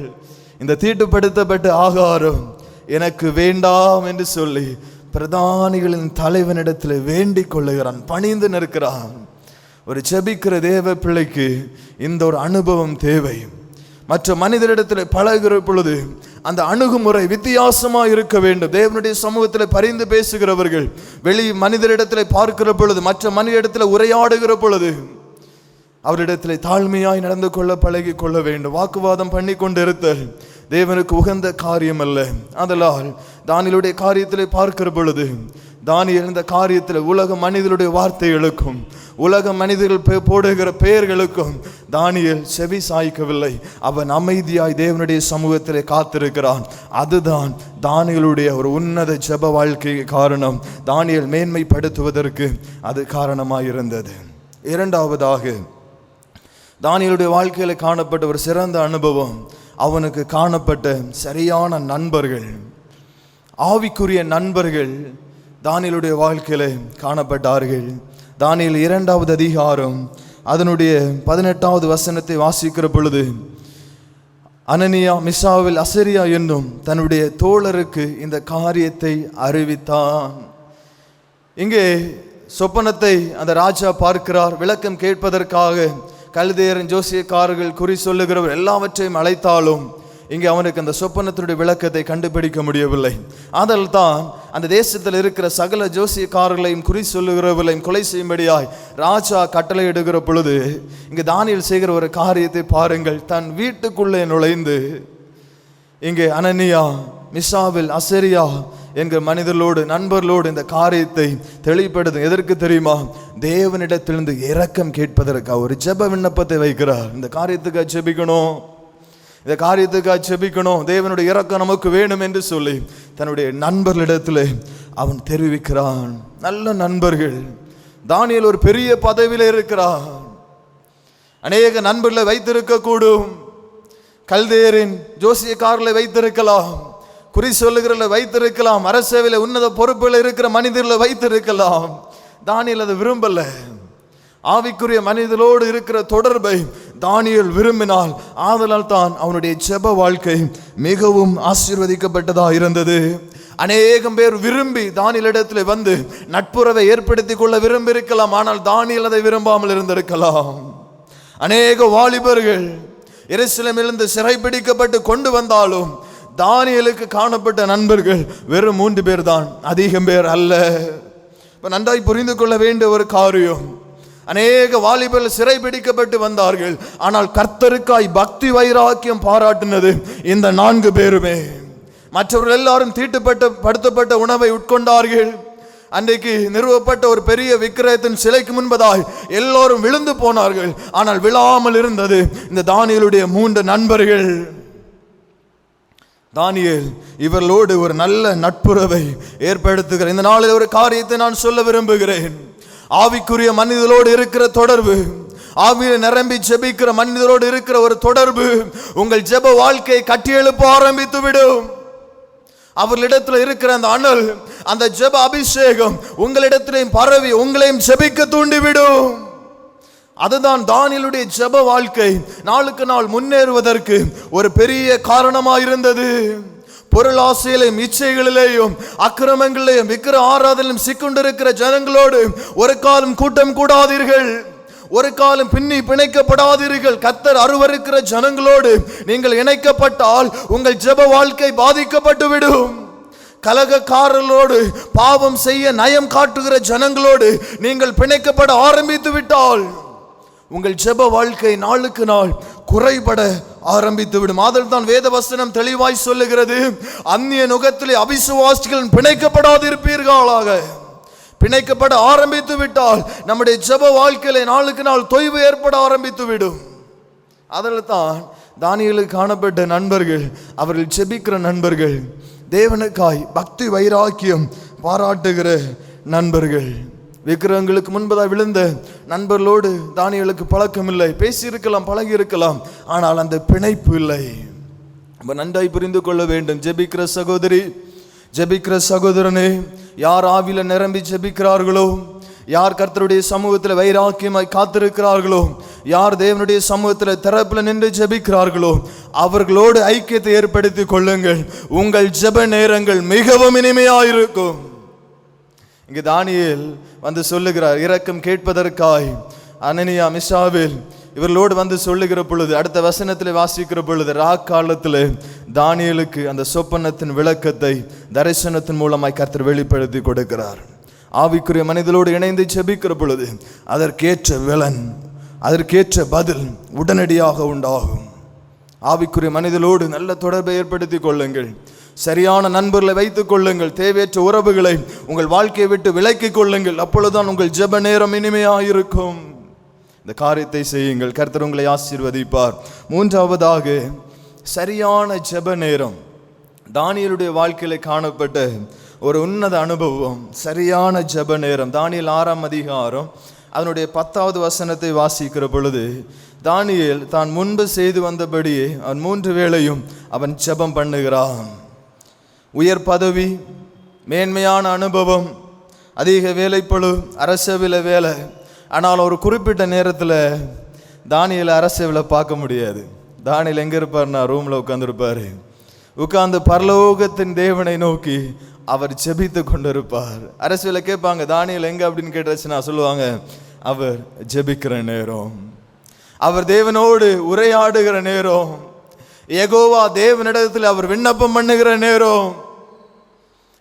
இந்த தீட்டுப்படுத்தப்பட்ட ஆகாரம் எனக்கு வேண்டாம் என்று சொல்லி பிரதானிகளின் தலைவனிடத்தில் வேண்டிக் கொள்ளுகிறான், பணிந்து நிற்கிறான். ஒரு ஜெபிக்கிற தேவ பிள்ளைக்கு இந்த ஒரு அனுபவம் தேவை. மற்ற மனிதரிடத்தில் பழகிற பொழுது அந்த அணுகுமுறை வித்தியாசமாக இருக்க வேண்டும். தேவனுடைய சமூகத்தில் பரிந்து பேசுகிறவர்கள் வெளி மனிதரிடத்தில் பார்க்கிற பொழுது, மற்ற மனிதரிடத்தில் உரையாடுகிற பொழுது அவரிடத்தில் தாழ்மையாய் நடந்து கொள்ள பழகி கொள்ள வேண்டும். வாக்குவாதம் பண்ணி கொண்டிருத்தல் தேவனுக்கு உகந்த காரியம் அல்ல. அதனால் தானியேலுடைய காரியத்தில் பார்க்கிற பொழுது தானியேல் இந்த காரியத்தில் உலக மனிதர்களுடைய வார்த்தைகளுக்கும் உலக மனிதர்கள் போடுகிற பெயர்களுக்கும் தானியேல் செவி சாய்க்கவில்லை. அவன் அமைதியாய் தேவனுடைய சமூகத்திலே காத்திருக்கிறான். அதுதான் தானியேலுடைய ஒரு உன்னத ஜெப வாழ்க்கை காரணம். தானியேல் மேன்மைப்படுத்துவதற்கு அது காரணமாயிருந்தது. இரண்டாவதாக தானியேலுடைய வாழ்க்கையில் காணப்பட்ட ஒரு சிறந்த அனுபவம், அவனுக்கு காணப்பட்ட சரியான நண்பர்கள், ஆவிக்குரிய நண்பர்கள் தானியேலுடைய வாழ்க்கையில் காணப்பட்டார்கள். தானியேல் 2வது அதிகாரம் அதனுடைய 18வது வசனத்தை வாசிக்கிற பொழுது, அனனியா மிசாவில் அசரியா என்னும் தன்னுடைய தோழருக்கு இந்த காரியத்தை அறிவித்தான். இங்கே சொப்பனத்தை அந்த ராஜா பார்க்கிறார். விளக்கம் கேட்பதற்காக கல்தேயரின் ஜோசியக்காரர்கள் குறி சொல்லுகிறவர் எல்லாவற்றையும் அழைத்தாலும் இங்கே அவனுக்கு அந்த சொப்பனத்தினுடைய விளக்கத்தை கண்டுபிடிக்க முடியவில்லை. அதில் தான் அந்த தேசத்தில் இருக்கிற சகல ஜோசியக்காரர்களையும் குறி சொல்லுகிறவர்களையும் கொலை செய்யும்படியாய் ராஜா கட்டளையிடுகிற பொழுது இங்கே தானியேல் செய்கிற ஒரு காரியத்தை பாருங்கள். தன் வீட்டுக்குள்ளே நுழைந்து இங்கே அனனியா மிசாவில் அசரியா என்கிற மனிதர்களோடு நண்பர்களோடு இந்த காரியத்தை தெளிப்படுத்தும். எதற்கு தெரியுமா? தேவனிடத்திலிருந்து இரக்கம் கேட்பதற்காக ஒரு ஜெப விண்ணப்பத்தை வைக்கிறார். இந்த காரியத்துக்காக ஜெபிக்கணும், இந்த காரியத்துக்காக ஜெபிக்கணும், தேவனுடைய இரக்கம் நமக்கு வேணும் என்று சொல்லி தன்னுடைய நண்பர்களிடத்தில் அவன் தெரிவிக்கிறான். நல்ல நண்பர்கள். தானியேல் ஒரு பெரிய பதவியில் இருக்கிறார். அநேக நண்பர்களை வைத்திருக்க கூடும். கல்தேயரின் ஜோசியக்காரர்களை வைத்திருக்கலாம், குறி சொல்லுகிறவர்களை வைத்திருக்கலாம், அரசவையில் உன்னத பொறுப்புகள் இருக்கிற மனிதர்களை வைத்திருக்கலாம். தானியேல் அதை விரும்பல. ஆவிக்குரிய மனிதர்களோடு இருக்கிற தொடர்பை தானியேல் விரும்பினால், ஆதலால் தான் அவனுடைய ஜெப வாழ்க்கை மிகவும் ஆசீர்வதிக்கப்பட்டதா இருந்தது. அநேகம் பேர் விரும்பி தானியேலிடத்தில் வந்து நட்புறவை ஏற்படுத்தி கொள்ள விரும்பி இருக்கலாம், ஆனால் தானியேல் அதை விரும்பாமல் இருந்திருக்கலாம். அநேக வாலிபர்கள் எருசலேமிலிருந்து சிறைபிடிக்கப்பட்டு கொண்டு வந்தாலும் தானியேலுக்கு காணப்பட்ட நண்பர்கள் வெறும் 3 பேர் தான், அதிகம் பேர் அல்ல. இப்ப நன்றாய் புரிந்து கொள்ள வேண்டிய ஒரு காரியம், அநேக வாலிபர்கள் சிறைபிடிக்கப்பட்டு வந்தார்கள், ஆனால் கர்த்தருக்காய் பக்தி வைராக்கியம் பாராட்டினது இந்த 4 பேருமே. மற்றவர்கள் எல்லாரும் தீட்டுப்படுத்தப்பட்ட உணவை உட்கொண்டார்கள். அன்றைக்கு நிறுவப்பட்ட ஒரு பெரிய விக்கிரகத்தின் சிலைக்கு முன்பதாய் எல்லோரும் விழுந்து போனார்கள். ஆனால் விழாமல் இருந்தது இந்த தானியேலுடைய 3 நண்பர்கள். தானியேல் இவர்களோடு ஒரு நல்ல நட்புறவை ஏற்படுத்துகிற இந்த நாளில் ஒரு காரியத்தை நான் சொல்ல விரும்புகிறேன். ஆவிக்குரிய மனிதர்களோடு இருக்கிற தொடர்பு, ஆவியில் நிரம்பி ஜெபிக்கிற மனிதரோடு இருக்கிற ஒரு தொடர்பு உங்கள் ஜெப வாழ்க்கையை கட்டியெழுப்ப ஆரம்பித்து விடும். அவர்களிடத்தில் இருக்கிற அந்த அனல், அந்த ஜெப அபிஷேகம் உங்களிடத்திலையும் பரவி உங்களையும் ஜெபிக்க தூண்டிவிடும். அதுதான் தானியேலுடைய ஜெப வாழ்க்கை நாளுக்கு நாள் முன்னேறுவதற்கு ஒரு பெரிய காரணமாக இருந்தது. பொருளாசையிலும் இச்சைகளிலேயும் அக்கிரமங்களிலேயும் விக்கிர ஆராதனையிலும் சிக்கொண்டிருக்கிற ஜனங்களோடு ஒரு காலம் கூட்டம் கூடாதீர்கள், ஒரு காலம் பின்னி பிணைக்கப்படாதீர்கள். கர்த்தர் அருவருக்கிற ஜனங்களோடு நீங்கள் இணைக்கப்பட்டால் உங்கள் ஜெப வாழ்க்கை பாதிக்கப்பட்டு விடும். கலகக்காரர்களோடு, பாவம் செய்ய நயம் காட்டுகிற ஜனங்களோடு நீங்கள் பிணைக்கப்பட ஆரம்பித்து விட்டால் உங்கள் ஜெப வாழ்க்கை நாளுக்கு நாள் குறைபட ஆரம்பித்து விடும். அதில் தான் வேத வசனம் தெளிவாய் சொல்லுகிறது, அந்நிய நுகத்திலே அவிசுவாசிகள் பிணைக்கப்படாதிருப்பீர்களாக. பிணைக்கப்பட ஆரம்பித்து விட்டால் நம்முடைய ஜெப வாழ்க்கையில நாளுக்கு நாள் தொய்வு ஏற்பட ஆரம்பித்து விடும். அதில் தான் தானியேலுக்கு காணப்பட்ட நண்பர்கள், அவர்கள் ஜெபிக்கிற நண்பர்கள், தேவனுக்காய் பக்தி வைராக்கியம் பாராட்டுகிற நண்பர்கள். விக்கிரகங்களுக்கு முன்பதாக விழுந்த நண்பர்களோடு தானியேலுக்கு பழக்கம் இல்லை. பேசியிருக்கலாம், பழகி இருக்கலாம், ஆனால் அந்த பிணைப்பு இல்லை. நம்ம நன்றாய் புரிந்து கொள்ள வேண்டும். ஜெபிக்கிற சகோதரி, ஜெபிக்கிற சகோதரனே, யார் ஆவில நிரம்பி ஜெபிக்கிறார்களோ, யார் கர்த்தருடைய சமூகத்தில் வைராக்கியமாய் காத்திருக்கிறார்களோ, யார் தேவனுடைய சமூகத்தில் திறப்பில் நின்று ஜெபிக்கிறார்களோ, அவர்களோடு ஐக்கியத்தை ஏற்படுத்தி கொள்ளுங்கள். உங்கள் ஜெப நேரங்கள் மிகவும் இனிமையாயிருக்கும். இங்கு தானியேல் வந்து சொல்லுகிறார், இரக்கம் கேட்பதற்காய் அனனியா, மிஷாவேல் இவர்களோடு வந்து சொல்லுகிற பொழுது, அடுத்த வசனத்தில் வாசிக்கிற பொழுது, ராக்காலத்தில் தானியேலுக்கு அந்த சொப்பனத்தின் விளக்கத்தை தரிசனத்தின் மூலமாய் கர்த்தர் வெளிப்படுத்தி கொடுக்கிறார். ஆவிக்குரிய மனிதரோடு இணைந்து ஜெபிக்கிற பொழுது அதற்கேற்ற விலன், அதற்கேற்ற பதில் உடனடியாக உண்டாகும். ஆவிக்குரிய மனிதரோடு நல்ல தொடர்பை ஏற்படுத்தி கொள்ளுங்கள். சரியான நண்பர்களை வைத்துக் கொள்ளுங்கள். தேவையற்ற உறவுகளை உங்கள் வாழ்க்கையை விட்டு விலக்கிக் கொள்ளுங்கள். அப்பொழுதுதான் உங்கள் ஜெப நேரம் இனிமையாயிருக்கும். இந்த காரியத்தை செய்யுங்கள், கர்த்தர் உங்களை ஆசீர்வதிப்பார். 3ஆவதாக சரியான ஜெப நேரம். தானியேலுடைய வாழ்க்கையில காணப்பட்ட ஒரு உன்னத அனுபவம், சரியான ஜெப நேரம். தானியேல் 6ஆம் அதிகாரம் அதனுடைய 10வது வசனத்தை வாசிக்கிற பொழுது, தானியேல் தான் முன்பு செய்து வந்தபடியே அவன் 3 வேளையும் அவன் ஜெபம் பண்ணுகிறான். உயர் பதவி, மேன்மையான அனுபவம், அதிக வேலைப்பளு, அரசவையில் வேலை. ஆனால் ஒரு குறிப்பிட்ட நேரத்தில் தானியேல் அரசவையில் பார்க்க முடியாது. தானியேல் எங்கே இருப்பார்னா ரூமில் உட்காந்துருப்பார். உட்கார்ந்து பரலோகத்தின் தேவனை நோக்கி அவர் ஜெபித்து கொண்டிருப்பார். அரசவையில் கேட்பாங்க, தானியேல் எங்கே அப்படின்னு கேட்டுச்சுன்னா சொல்லுவாங்க, அவர் ஜெபிக்கிற நேரம், அவர் தேவனோடு உரையாடுகிற நேரம், யெகோவா தேவனிடத்தில் அவர் விண்ணப்பம் பண்ணுகிற நேரம்,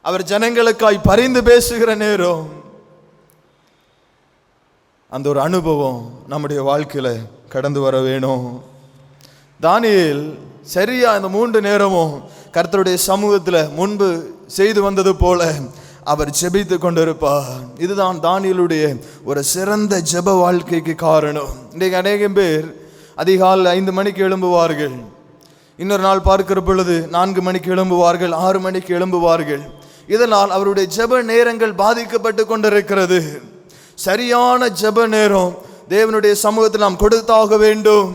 அவர் ஜனங்களுக்காய் பரிந்து பேசுகிற நேரம். அந்த ஒரு அனுபவம் நம்முடைய வாழ்க்கையில கடந்து வர வேணும். தானியேல் சரியா இந்த 3 நேரமும் கர்த்தருடைய சமூகத்தில் முன்பு செய்து வந்தது போல அவர் ஜெபித்து கொண்டிருப்பார். இதுதான் தானியேலுடைய ஒரு சிறந்த ஜெப வாழ்க்கைக்கு காரணம். இன்றைக்கு அநேகம் பேர் அதிகாலை 5 மணிக்கு எழும்புவார்கள், இன்னொரு நாள் பார்க்கிற பொழுது 4 மணிக்கு எழும்புவார்கள், 6 மணிக்கு எழும்புவார்கள். இதனால் அவருடைய ஜெப நேரங்கள் பாதிக்கப்பட்டு கொண்டிருக்கிறது. சரியான ஜெப நேரம் தேவனுடைய சமூகத்தில் நாம் கொடுத்தாக வேண்டும்.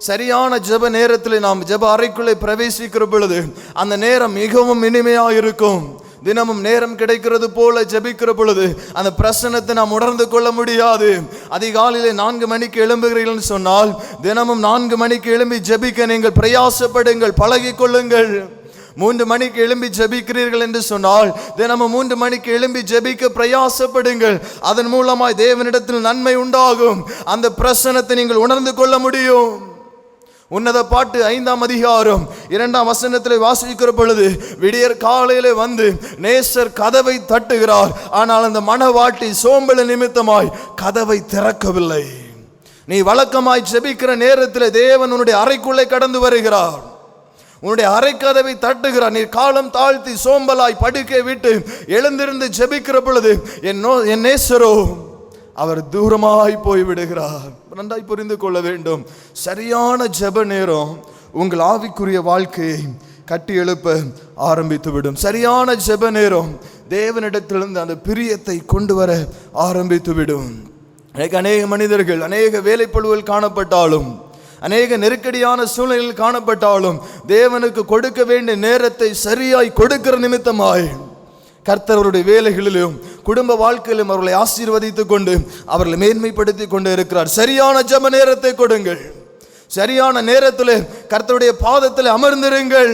சரியான ஜெப நேரத்தில் நாம் ஜெப அறைக்குள்ளே பிரவேசிக்கிற பொழுது அந்த நேரம் மிகவும் இனிமையாக இருக்கும். தினமும் நேரம் கிடைக்கிறது போல ஜெபிக்கிற பொழுது அந்த பிரசன்னத்தை நாம் உணர்ந்து கொள்ள முடியாது. அதிகாலையிலே 4 மணிக்கு எழும்புகிறீர்கள் சொன்னால் தினமும் 4 மணிக்கு எழும்பி ஜெபிக்க நீங்கள் பிரயாசப்படுங்கள், பழகி கொள்ளுங்கள். 3 மணிக்கு எழும்பி ஜெபிக்கிறீர்கள் என்று சொன்னால் தினமும் 3 மணிக்கு எழும்பி ஜெபிக்க பிரயாசப்படுங்கள். அதன் மூலமாய் தேவனிடத்தில் நன்மை உண்டாகும். அந்த பிரசன்னத்தை நீங்கள் உணர்ந்து கொள்ள முடியும். உன்னத பாட்டு 5ஆம் அதிகாரம் 2ஆம் வசனத்திலே வாசிக்கிற பொழுது விடியற் காலையிலே வந்து நேசர் கதவை தட்டுகிறார், ஆனால் அந்த மணவாட்டி சோம்பல் நிமித்தமாய் கதவை திறக்கவில்லை. நீ வழக்கமாய் ஜெபிக்கிற நேரத்தில் தேவன் உன்னுடைய அறைக்குள்ளே கடந்து வருகிறார், உன்னுடைய அறை கதவை தட்டுகிறார். நீ காலம் தாழ்த்தி சோம்பலாய் படுக்கை விட்டு எழுந்திருந்து ஜெபிக்கிற பொழுது என் நேசரோ அவர் தூரமாய் போய்விடுகிறார். நன்றாய் புரிந்து கொள்ள வேண்டும். சரியான ஜெப நேரம் உங்கள் ஆவிக்குரிய வாழ்க்கையை கட்டி எழுப்ப ஆரம்பித்துவிடும். சரியான ஜெப நேரம் தேவனிடத்திலிருந்து அந்த பிரியத்தை கொண்டு வர ஆரம்பித்துவிடும். அநேக மனிதர்கள் அநேக வேலைப்பளுவில் காணப்பட்டாலும், அநேக நெருக்கடியான சூழ்நிலையில் காணப்பட்டாலும் தேவனுக்கு கொடுக்க வேண்டிய நேரத்தை சரியாய் கொடுக்கிற நிமித்தமாய் கர்த்தர் அவருடைய வேலைகளிலும் குடும்ப வாழ்க்கையிலும் அவர்களை ஆசீர்வதித்துக் கொண்டு அவர்களை மேன்மைப்படுத்தி கொண்டு இருக்கிறார். சரியான ஜெப நேரத்தை கொடுங்கள். சரியான நேரத்தில் கர்த்தருடைய பாதத்தில் அமர்ந்திருங்கள்.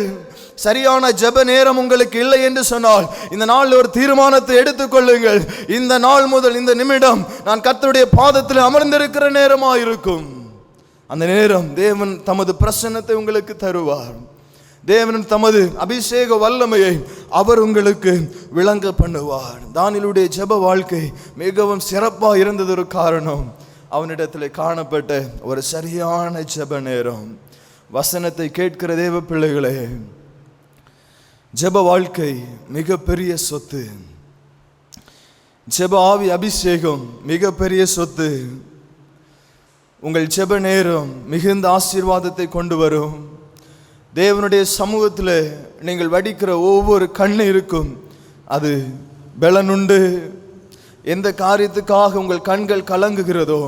சரியான ஜெப நேரம் உங்களுக்கு இல்லை என்று சொன்னால் இந்த நாள் ஒரு தீர்மானத்தை எடுத்துக்கொள்ளுங்கள். இந்த நாள் முதல் இந்த நிமிடம் நான் கர்த்தருடைய பாதத்தில் அமர்ந்திருக்கிற நேரமாக இருக்கும். அந்த நேரம் தேவன் தமது பிரசன்னத்தை உங்களுக்கு தருவார். தேவன் தமது அபிஷேக வல்லமையை அவர் உங்களுக்கு விளங்க பண்ணுவார். தானியேலுடைய ஜெப வாழ்க்கை மிகவும் சிறப்பாக இருந்தது. ஒரு காரணம் அவனிடத்தில் காணப்பட்ட ஒரு சரியான ஜெப நேரம். வசனத்தை கேட்கிற தேவ பிள்ளைகளே, ஜெப வாழ்க்கை மிகப்பெரிய சொத்து. ஜெப ஆவி அபிஷேகம் மிகப்பெரிய சொத்து. உங்கள் ஜெப நேரம் மிகுந்த ஆசீர்வாதத்தை கொண்டு வரும். தேவனுடைய சமூகத்தில் நீங்கள் வடிக்கிற ஒவ்வொரு கண்ணீருக்கும் அது பலனுண்டு. எந்த காரியத்துக்காக உங்கள் கண்கள் கலங்குகிறதோ,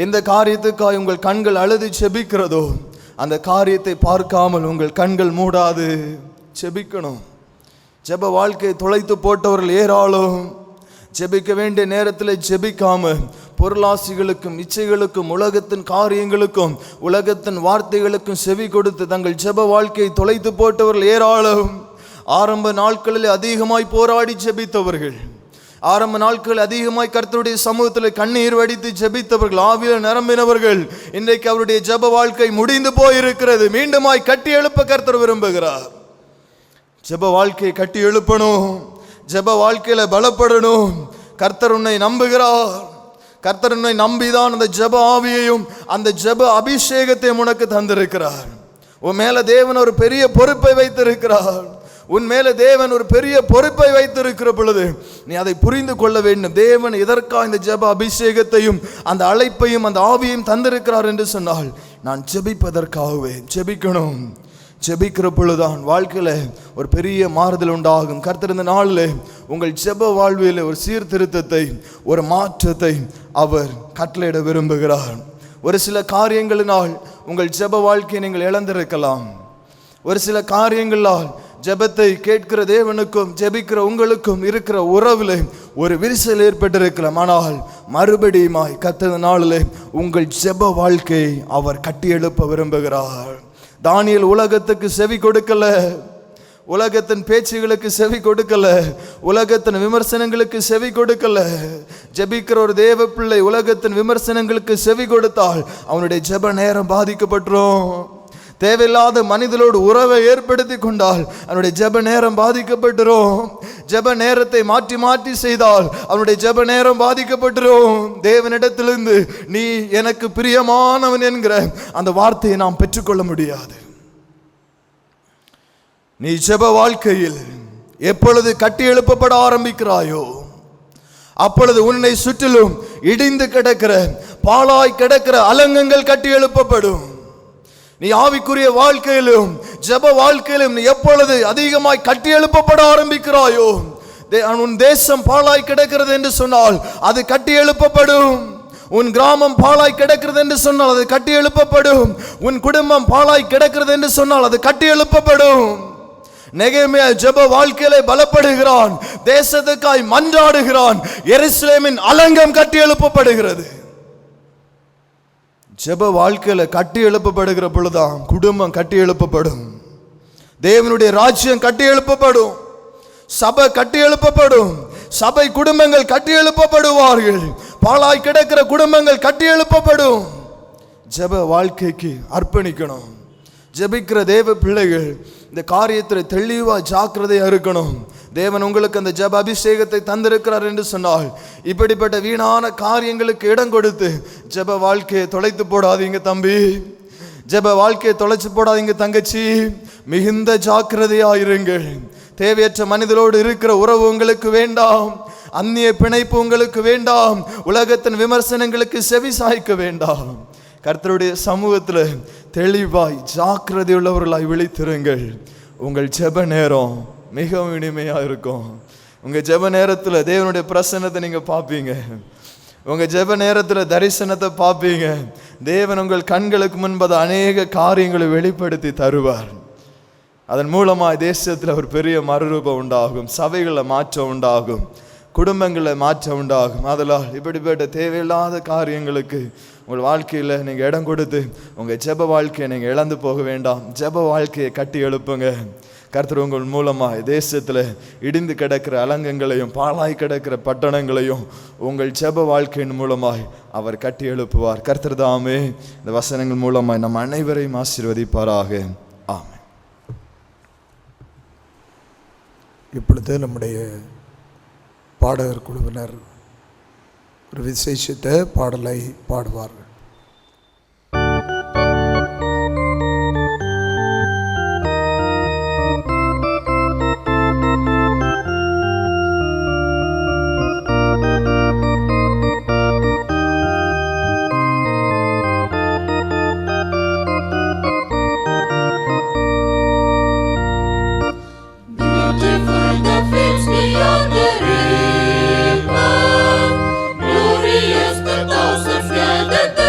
எந்த காரியத்துக்காக உங்கள் கண்கள் அழுது செபிக்கிறதோ, அந்த காரியத்தை பார்க்காமல் உங்கள் கண்கள் மூடாது. செபிக்கணும். ஜெப வாழ்க்கையை தொலைத்து போட்டவர்கள் ஏராளம். ஜெபிக்க வேண்டிய நேரத்தில் ஜெபிக்காம பொருளாசிகளுக்கும் இச்சைகளுக்கும் உலகத்தின் காரியங்களுக்கும் உலகத்தின் வார்த்தைகளுக்கும் செவி கொடுத்து தங்கள் ஜெப வாழ்க்கையை தொலைத்து போட்டவர்கள் ஏராளம். ஆரம்ப நாட்களில் அதிகமாய் போராடி ஜெபித்தவர்கள், ஆரம்ப நாட்களில் அதிகமாய் கர்த்தருடைய சமூகத்தில் கண்ணீர் வடித்து ஜெபித்தவர்கள், ஆவியில் நிரம்பினவர்கள், இன்றைக்கு அவருடைய ஜெப வாழ்க்கை முடிந்து போயிருக்கிறது. மீண்டுமாய் கட்டி எழுப்ப கர்த்தர் விரும்புகிறார். ஜெப வாழ்க்கையை கட்டி எழுப்பணும். ஜெப வாழ்க்கையில பலப்படணும். கர்த்தர் உன்னை நம்புகிறார். கர்த்தர் உன்னை நம்பிதான் அந்த ஜெப ஆவியையும் அந்த ஜெப அபிஷேகத்தையும் உனக்கு தந்திருக்கிறார். உன் மேல தேவன் ஒரு பெரிய பொறுப்பை வைத்திருக்கிறார். உன் மேல தேவன் ஒரு பெரிய பொறுப்பை வைத்திருக்கிற பொழுது நீ அதை புரிந்து கொள்ள வேண்டும். தேவன் எதற்காக இந்த ஜெப அபிஷேகத்தையும் அந்த அழைப்பையும் அந்த ஆவியையும் தந்திருக்கிறார் என்று சொன்னால் நான் ஜெபிப்பதற்காகவே. ஜெபிக்கணும். ஜெபிக்கிற பொழுதுதான் வாழ்க்கையில் ஒரு பெரிய மாறுதல் உண்டாகும். கர்த்தர் இந்த நாளில் உங்கள் ஜெப வாழ்வில் ஒரு சீர்திருத்தத்தை, ஒரு மாற்றத்தை அவர் கட்டளையிட விரும்புகிறார். ஒரு சில காரியங்களினால் உங்கள் ஜெப வாழ்க்கையை நீங்கள் இழந்திருக்கலாம். ஒரு சில காரியங்களால் ஜெபத்தை கேட்கிற தேவனுக்கும் ஜெபிக்கிற உங்களுக்கும் இருக்கிற உறவில் ஒரு விரிசல் ஏற்பட்டிருக்கலாம். ஆனால் மறுபடியுமாய் கர்த்தர் நாளில் உங்கள் ஜெப வாழ்க்கையை அவர் கட்டி எழுப்ப விரும்புகிறார். தானியேல் உலகத்துக்கு செவி கொடுக்கல, உலகத்தின் பேச்சுகளுக்கு செவி கொடுக்கல, உலகத்தின் விமர்சனங்களுக்கு செவி கொடுக்கல. ஜெபிக்கிற ஒரு தேவ பிள்ளை உலகத்தின் விமர்சனங்களுக்கு செவி கொடுத்தால் அவனுடைய ஜெப நேரம் பாதிக்கப்பட்டுரும். தேவையில்லாத மனிதனோடு உறவை ஏற்படுத்தி கொண்டால் அவனுடைய ஜெப நேரம் பாதிக்கப்பட்டுரும். ஜெப நேரத்தை மாற்றி மாற்றி செய்தால் அவனுடைய ஜெப நேரம் பாதிக்கப்பட்டுரும். தேவனிடத்திலிருந்து நீ எனக்கு பிரியமானவன் என்கிற அந்த வார்த்தையை நாம் பெற்றுக்கொள்ள முடியாது. நீ ஜெப வாழ்க்கையில் எப்பொழுது கட்டி எழுப்பப்பட ஆரம்பிக்கிறாயோ அப்பொழுது உன்னை சுற்றிலும் இடிந்து கிடக்கிற பாழாய் கிடக்கிற அலங்கங்கள் கட்டி எழுப்பப்படும். நீ ஆவிக்குரிய வாழ்க்கையிலும் ஜெப வாழ்க்கையிலும் நீ எப்பொழுது அதிகமாய் கட்டி எழுப்பப்பட ஆரம்பிக்கிறாயோ, உன் தேசம் பாழாய் கிடக்கிறது என்று சொன்னால் அது கட்டி எழுப்பப்படும். உன் கிராமம் பாழாய் கிடக்கிறது என்று சொன்னால் அது கட்டி எழுப்பப்படும். உன் குடும்பம் பாழாய் கிடக்கிறது என்று சொன்னால் அது கட்டி எழுப்பப்படும். நெகேமியா ஜெப வாழ்க்கையிலே பலப்படுகிறான், தேசத்துக்காய் மன்றாடுகிறான். எருசலேமின் அலங்கம் கட்டி எழுப்பப்படுகிறது. ஜெப வாழ்க்கையில கட்டி எழுப்பப்படுகிற பொழுதுதான் குடும்பம் கட்டி எழுப்பப்படும், தேவனுடைய ராஜ்யம் கட்டி எழுப்பப்படும், சபை கட்டி எழுப்பப்படும், சபை குடும்பங்கள் கட்டி எழுப்பப்படுவார்கள், பாழாய் கிடக்கிற குடும்பங்கள் கட்டி எழுப்பப்படும். ஜெப வாழ்க்கைக்கு அர்ப்பணிக்கணும். ஜெபிக்கிற தேவ பிள்ளைகள் இந்த காரியத்தில் தெளிவா ஜாக்கிரதையா இருக்கணும். தேவன் உங்களுக்கு அந்த ஜெப அபிஷேகத்தை தந்திருக்கிறார் என்று சொன்னால் இப்படிப்பட்ட வீணான காரியங்களுக்கு இடம் கொடுத்து ஜெப வாழ்க்கையை தொலைத்து போடாதீங்க தம்பி, ஜெப வாழ்க்கையை தொலைச்சு போடாதீங்க தங்கச்சி. மிகுந்த ஜாக்கிரதையா இருங்கள். தேவையற்ற மனிதரோடு இருக்கிற உறவு உங்களுக்கு வேண்டாம், அந்நிய பிணைப்பு உங்களுக்கு வேண்டாம், உலகத்தின் விமர்சனங்களுக்கு செவி சாய்க்க வேண்டாம். கர்த்தருடைய சமூகத்தில் தெளிவாய் ஜாக்கிரதை உள்ளவர்களாய் விழித்திருங்கள். உங்கள் ஜெப நேரம் மிகவும் இனிமையாக இருக்கும். உங்கள் ஜெப நேரத்தில் தேவனுடைய பிரசன்னத்தை நீங்கள் பார்ப்பீங்க. உங்கள் ஜெப நேரத்தில் தரிசனத்தை பார்ப்பீங்க. தேவன் உங்கள் கண்களுக்கு முன்பது அநேக காரியங்களை வெளிப்படுத்தி தருவார். அதன் மூலமாக தேசத்தில் ஒரு பெரிய மறுரூபம் உண்டாகும், சபைகளில் மாற்றம் உண்டாகும், குடும்பங்களில் மாற்றம் உண்டாகும். அதனால் இப்படிப்பட்ட தேவையில்லாத காரியங்களுக்கு உங்கள் வாழ்க்கையில் நீங்கள் இடம் கொடுத்து உங்கள் ஜெப வாழ்க்கையை நீங்கள் இழந்து போக வேண்டாம். ஜெப வாழ்க்கையை கட்டி எழுப்புங்க. கர்த்தர் உங்கள் மூலமாக தேசத்தில் இடிந்து கிடக்கிற அலங்கங்களையும் பாழாய் கிடக்கிற பட்டணங்களையும் உங்கள் ஜெப வாழ்க்கையின் மூலமாய் அவர் கட்டி எழுப்புவார். கர்த்தர் தாமே இந்த வசனங்கள் மூலமாய் நம் அனைவரையும் ஆசீர்வதிப்பாராக. ஆமென். இப்பொழுது நம்முடைய பாடகர் குழுவினர் ஒரு விசேஷித்த பாடலை பாடுவார்கள். Glorious the thousands gathered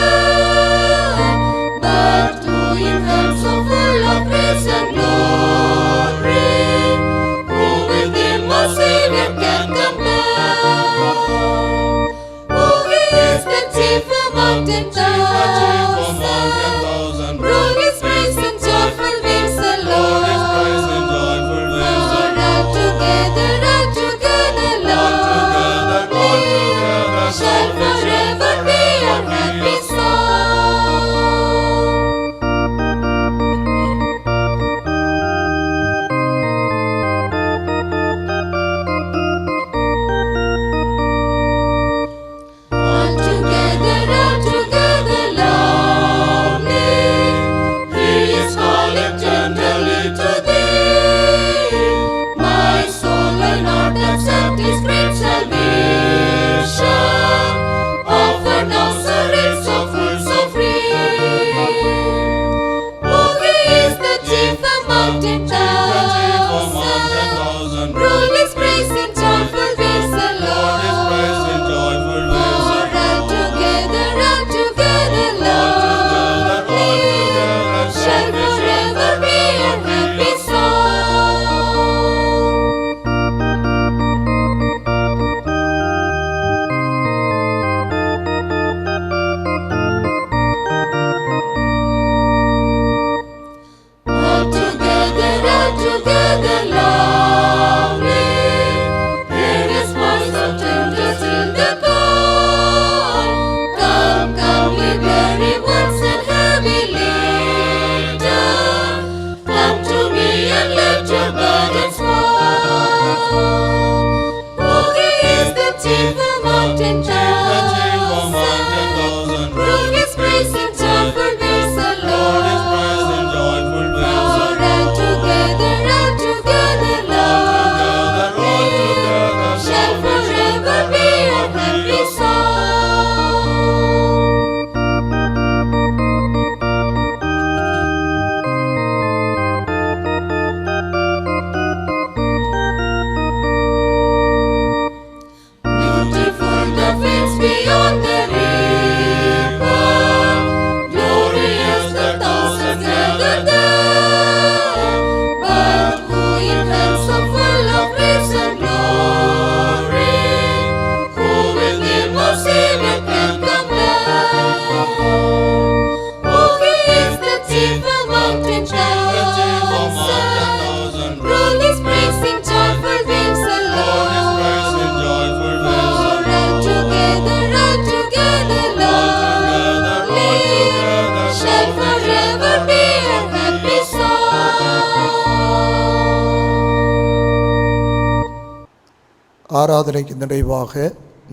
ஆராதனைக்கு நிறைவாக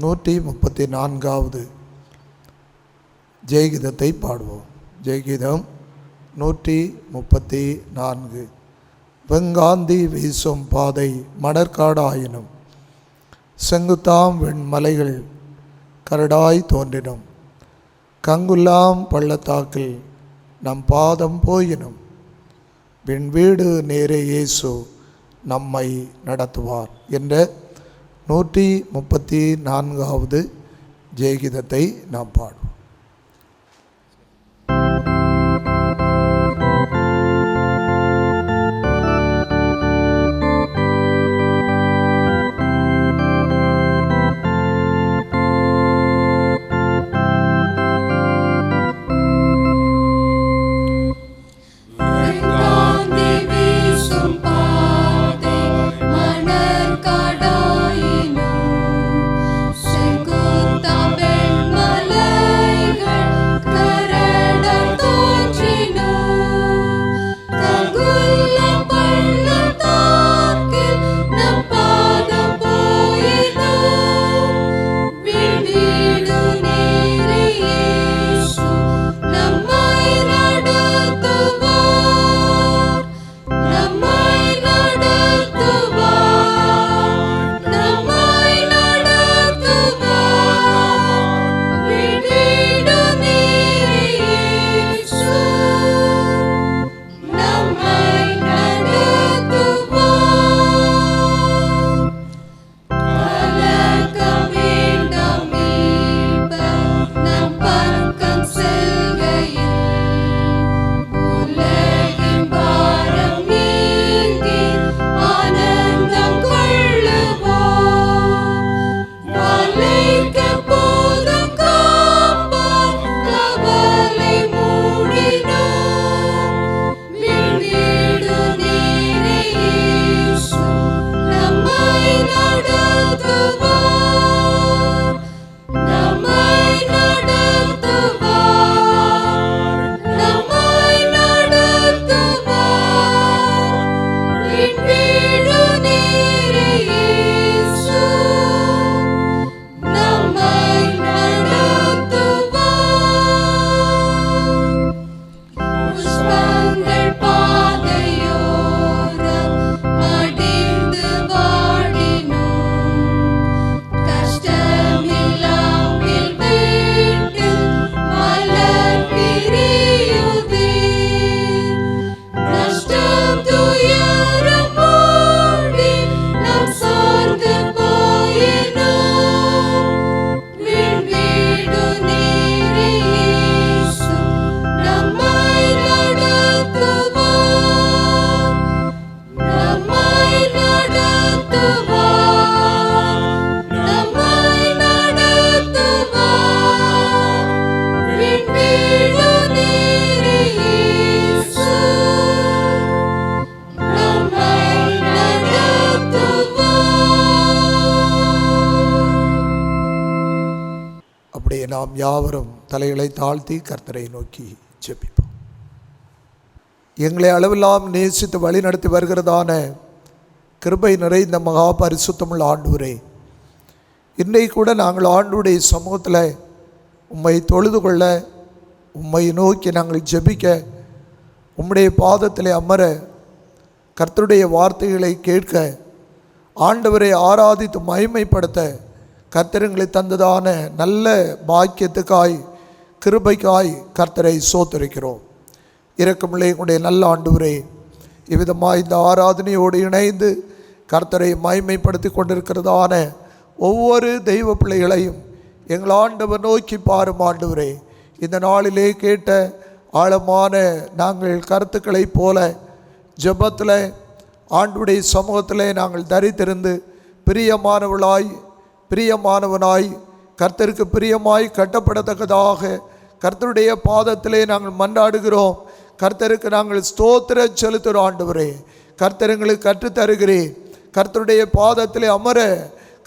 134வது ஜெயகீதத்தை பாடுவோம். ஜெயகீதம் 134. வெங்காந்தி வீசும் பாதை மணற்காடாயினும், செங்குத்தாம் வெண்மலைகள் கரடாய் தோன்றினும், கங்குல்லாம் பள்ளத்தாக்கில் நம் பாதம் போயினும், வீடு நேரே இயேசு நம்மை நடத்துவார் என்ற 134வது ஜெயகீதத்தை நாம் பாடுவோம். நாம் யாவரும் தலைகளை தாழ்த்தி கர்த்தரை நோக்கி ஜெபிப்போம். எங்களை அளவெல்லாம் நேசித்து வழி நடத்தி வருகிறதான கிருபை நிறைந்த மகா பரிசுத்தமுள்ள ஆண்டவரே, இன்றைக்கு கூட நாங்கள் ஆண்டவருடைய சமூகத்தில் உம்மை தொழுது கொள்ள, உம்மை நோக்கி நாங்கள் ஜெபிக்க, உம்முடைய பாதத்தில் அமர, கர்த்தருடைய வார்த்தைகளை கேட்க, ஆண்டவரை ஆராதித்து மகிமைப்படுத்த கர்த்தரங்களை தந்ததான நல்ல பாக்கியத்துக்காய், கிருபைக்காய் கர்த்தரை சோத்தரிக்கிறோம். இரக்கமுள்ள எங்களுடைய நல்ல ஆண்டவரே, இவ்விதமாக இந்த ஆராதனையோடு இணைந்து கர்த்தரை மகிமைப்படுத்தி கொண்டிருக்கிறதான ஒவ்வொரு தெய்வ பிள்ளைகளையும் எங்கள் ஆண்டவர் நோக்கி பாரும் ஆண்டவரே. இந்த நாளிலே கேட்ட ஆழமான நாங்கள் கருத்துக்களைப் போல ஜெபத்தில் ஆண்டவருடைய சமூகத்தில் நாங்கள் தரித்திருந்து பிரியமானவனாய் கர்த்தருக்கு பிரியமாய் கட்டப்படத்தக்கதாக கர்த்தருடைய பாதத்திலே நாங்கள் மன்றாடுகிறோம். கர்த்தருக்கு நாங்கள் ஸ்தோத்திர செலுத்துகிறோம். ஆண்டவரே, கர்த்தருக்கு கற்றுத்தருகிறேன். கர்த்தருடைய பாதத்திலே அமர,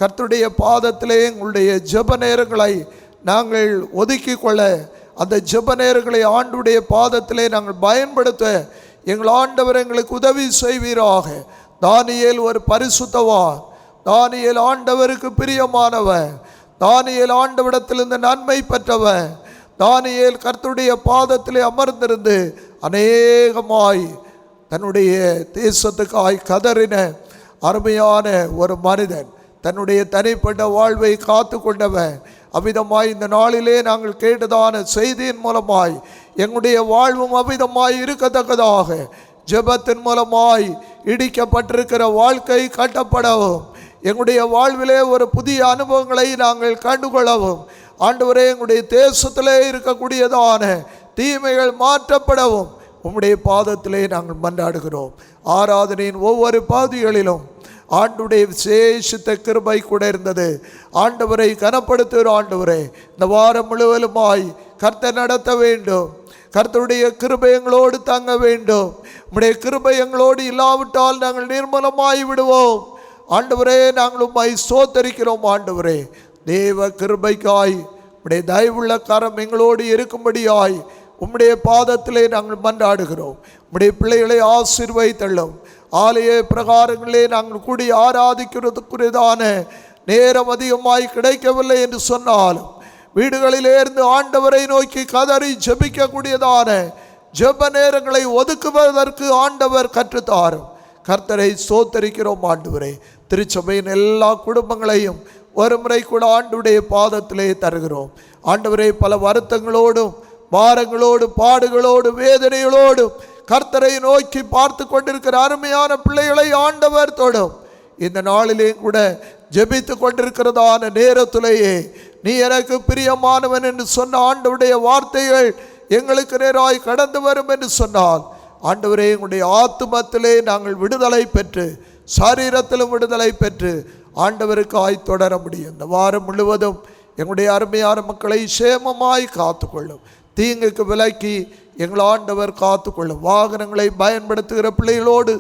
கர்த்தருடைய பாதத்திலே எங்களுடைய ஜெப நேரங்களை நாங்கள் ஒதுக்கி கொள்ள, அந்த ஜெப நேரங்களை ஆண்டவருடைய பாதத்திலே நாங்கள் பயன்படுத்த எங்கள் ஆண்டவர் எங்களுக்கு உதவி செய்வீராக. தானியேல் ஒரு பரிசுத்தவான், தானியேல் ஆண்டவருக்கு பிரியமானவன், தானியேல் ஆண்டவரிடத்தில் இந்த நன்மை பெற்றவன். தானியேல் கர்த்தருடைய பாதத்திலே அமர்ந்திருந்து அநேகமாய் தன்னுடைய தேசத்துக்காய் கதறின அருமையான ஒரு மனிதன், தன்னுடைய தனிப்பட்ட வாழ்வை காத்து கொண்டவன். அவ்விதமாய் இந்த நாளிலே நாங்கள் கேட்டதான செய்தியின் மூலமாய் எங்களுடைய வாழ்வும் அவ்விதமாய் இருக்கத்தக்கதாக ஜெபத்தின் மூலமாய் இடிக்கப்பட்டிருக்கிற வாழ்க்கை கட்டப்படவும், எங்களுடைய வாழ்விலே ஒரு புதிய அனுபவங்களை நாங்கள் கண்டுகொள்ளவும், ஆண்டவரே எங்களுடைய தேசத்திலே இருக்கக்கூடியதான தீமைகள் மாற்றப்படவும் உம்முடைய பாதத்திலே நாங்கள் மன்றாடுகிறோம். ஆராதனையின் ஒவ்வொரு பாதிகளிலும் ஆண்டுடைய விசேஷித்த கிருபை கூட இருந்தது. ஆண்டவரை கனப்படுத்துகிற ஆண்டவரே, இந்த வாரம் முழுவதுமாய் கர்த்தர் நடத்த வேண்டும். கர்த்தருடைய கிருபை எங்களோடு தங்க வேண்டும். உம்முடைய கிருபை எங்களோடு இல்லாவிட்டால் நாங்கள் நிர்மலமாய் விடுவோம். ஆண்டவரே, நாங்கள் உம்மை ஸ்தோத்தரிக்கிறோம். ஆண்டவரே, தேவ கிருபைக்காய் உம்முடைய தயவுள்ள கரம் எங்களோடு இருக்கும்படியாய் உம்முடைய பாதத்திலே நாங்கள் மன்றாடுகிறோம். உம்முடைய பிள்ளைகளை ஆசீர்வதித்தள்ளும். ஆலய பிரகாரங்களே நாங்கள் கூடி ஆராதிக்கிறதுக்குரியதான நேரம் அதிகமாய் கிடைக்கவில்லை என்று சொன்னாலும், வீடுகளிலே இருந்து ஆண்டவரை நோக்கி கதறி ஜெபிக்கக்கூடியதான ஜெப நேரங்களை ஒதுக்குவதற்கு ஆண்டவர் கற்றுத்தாரும். கர்த்தரை ஸ்தோத்தரிக்கிறோம். ஆண்டவரே, திருச்சபையின் எல்லா குடும்பங்களையும் ஒரு முறை கூட ஆண்டுடைய பாதத்திலே தருகிறோம். ஆண்டவரே, பல வருத்தங்களோடும் பாரங்களோடு பாடுகளோடு வேதனைகளோடும் கர்த்தரை நோக்கி பார்த்து கொண்டிருக்கிற அருமையான பிள்ளைகளை ஆண்டவர் தொடும். இந்த நாளிலே கூட ஜெபித்து கொண்டிருக்கிறதான நேரத்திலேயே நீ எனக்கு பிரியமானவன் என்று சொன்ன ஆண்டவருடைய வார்த்தைகள் எங்களுக்கு நேராய் கடந்து வரும் என்று சொன்னால், ஆண்டவரே, எங்களுடைய ஆத்துமத்திலே நாங்கள் விடுதலை பெற்று, சரீரத்திலும் விடுதலை பெற்று ஆண்டவருக்காய் தொடர முடியும். இந்த வாரம் முழுவதும் எங்களுடைய அருமையான மக்களை சேமமாய் காத்துக்கொள்ளும். தீங்குக்கு விலக்கி எங்கள் ஆண்டவர் காத்துக்கொள்ளும். வாகனங்களை பயன்படுத்துகிற பிள்ளைகளோடு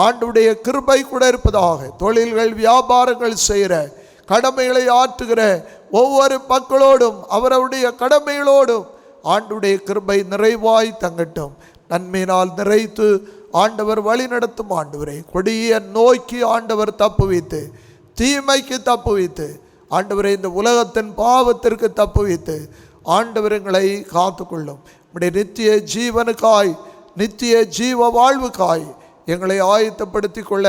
ஆண்டவருடைய கிருபை கூட இருப்பதாக. தொழில்கள் வியாபாரங்கள் செய்கிற, கடமைகளை ஆற்றுகிற ஒவ்வொரு மக்களோடும் அவருடைய கடமைகளோடும் ஆண்டவருடைய கிருபை நிறைவாய் தங்கட்டும். நன்மையினால் நிறைத்து ஆண்டவர் வழி நடத்தும். ஆண்டவரை, கொடிய நோய்க்கு ஆண்டவர் தப்புவித்து, தீமைக்கு தப்புவித்து, ஆண்டவரை இந்த உலகத்தின் பாவத்திற்கு தப்புவித்து ஆண்டவரங்களை காத்துக்கொள்ளும். நம்முடைய நித்திய ஜீவனுக்காய், நித்திய ஜீவ வாழ்வுக்காய் எங்களை ஆயத்தப்படுத்தி கொள்ள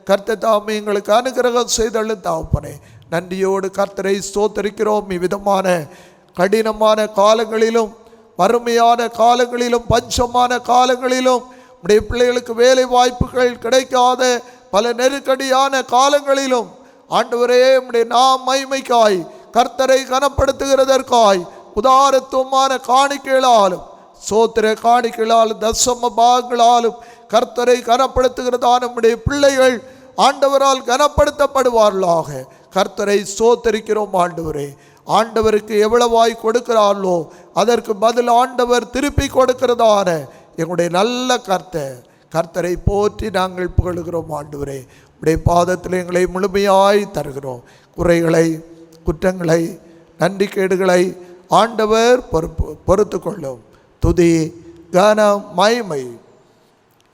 கர்த்தர் தாமே எங்களுக்கு அனுகிரகம் செய்தள்ளும். தாப்பனே, நன்றியோடு கர்த்தரை ஸ்தோத்தரிக்கிறோம். இவ்விதமான கடினமான காலங்களிலும், வறுமையான காலங்களிலும், பஞ்சமான காலங்களிலும், நம்முடைய பிள்ளைகளுக்கு வேலை வாய்ப்புகள் கிடைக்காத பல நெருக்கடியான காலங்களிலும் ஆண்டவரே, நம்முடைய நாம் மகிமைக்காய், கர்த்தரை கனப்படுத்துகிறதற்காய் உதாரத்துவமான காணிக்கைகளாலும், சோத்திர காணிக்கைகளாலும், தசம பாகங்களாலும் கர்த்தரை கனப்படுத்துகிறதான நம்முடைய பிள்ளைகள் ஆண்டவரால் கனப்படுத்தப்படுவார்களாக. கர்த்தரை ஸ்தோத்தரிக்கிறோம். ஆண்டவரே, ஆண்டவருக்கு எவ்வளவாய் கொடுக்கிறார்களோ அதற்கு பதில் ஆண்டவர் திருப்பி கொடுக்கிறதான எங்களுடைய நல்ல கர்த்தரை போற்றி நாங்கள் புகழுகிறோம். ஆண்டவரே, உடைய பாதத்தில் எங்களை முழுமையாய் தருகிறோம். குறைகளை, குற்றங்களை, நன்றிக்கேடுகளை ஆண்டவர் பொறுத்து கொள்ளும். துதி, கனம், மகிமை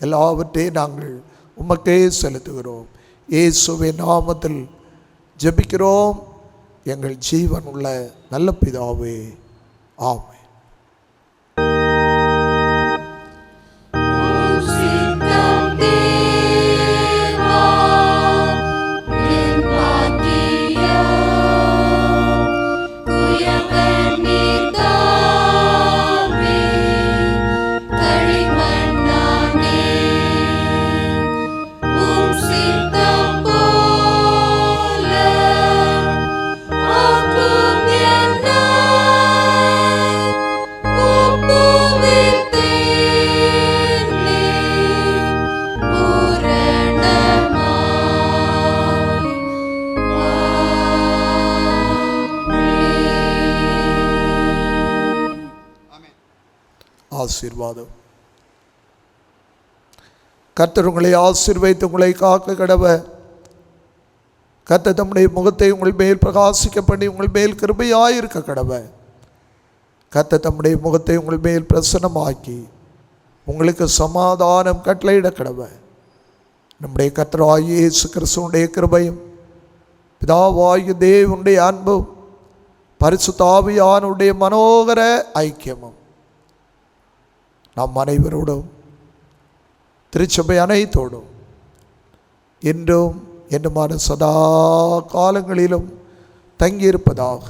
எல்லாவற்றையும் நாங்கள் உமக்கே செலுத்துகிறோம். இயேசுவின் நாமத்தில் ஜெபிக்கிறோம் எங்கள் ஜீவன் உள்ள நல்ல பிதாவே, ஆமென். ஆசீர்வாதம். கர்த்தர் உங்களை ஆசீர்வதித்து உங்களை காக்க கடவ. கர்த்தர் தம்முடைய முகத்தை உங்கள் மேல் பிரகாசிக்க பண்ணி உங்கள் மேல் கிருபையாயிருக்க கடவ. கர்த்தர் தம்முடைய முகத்தை உங்கள் மேல் பிரசன்னமாக்கி உங்களுக்கு சமாதானம் கட்டளையிட கடவ. நம்முடைய கர்த்தராகிய இயேசு கிறிஸ்துவினுடைய கிருபையும் பிதாவாகிய தேவனுடைய அன்பும் பரிசுத்த ஆவியானவருடைய மனோகர ஐக்கியமும் நம் அனைவரோடும் திருச்சபை அனைத்தோடும் இன்றும் என்னுமான சதா காலங்களிலும் தங்கியிருப்பதாக.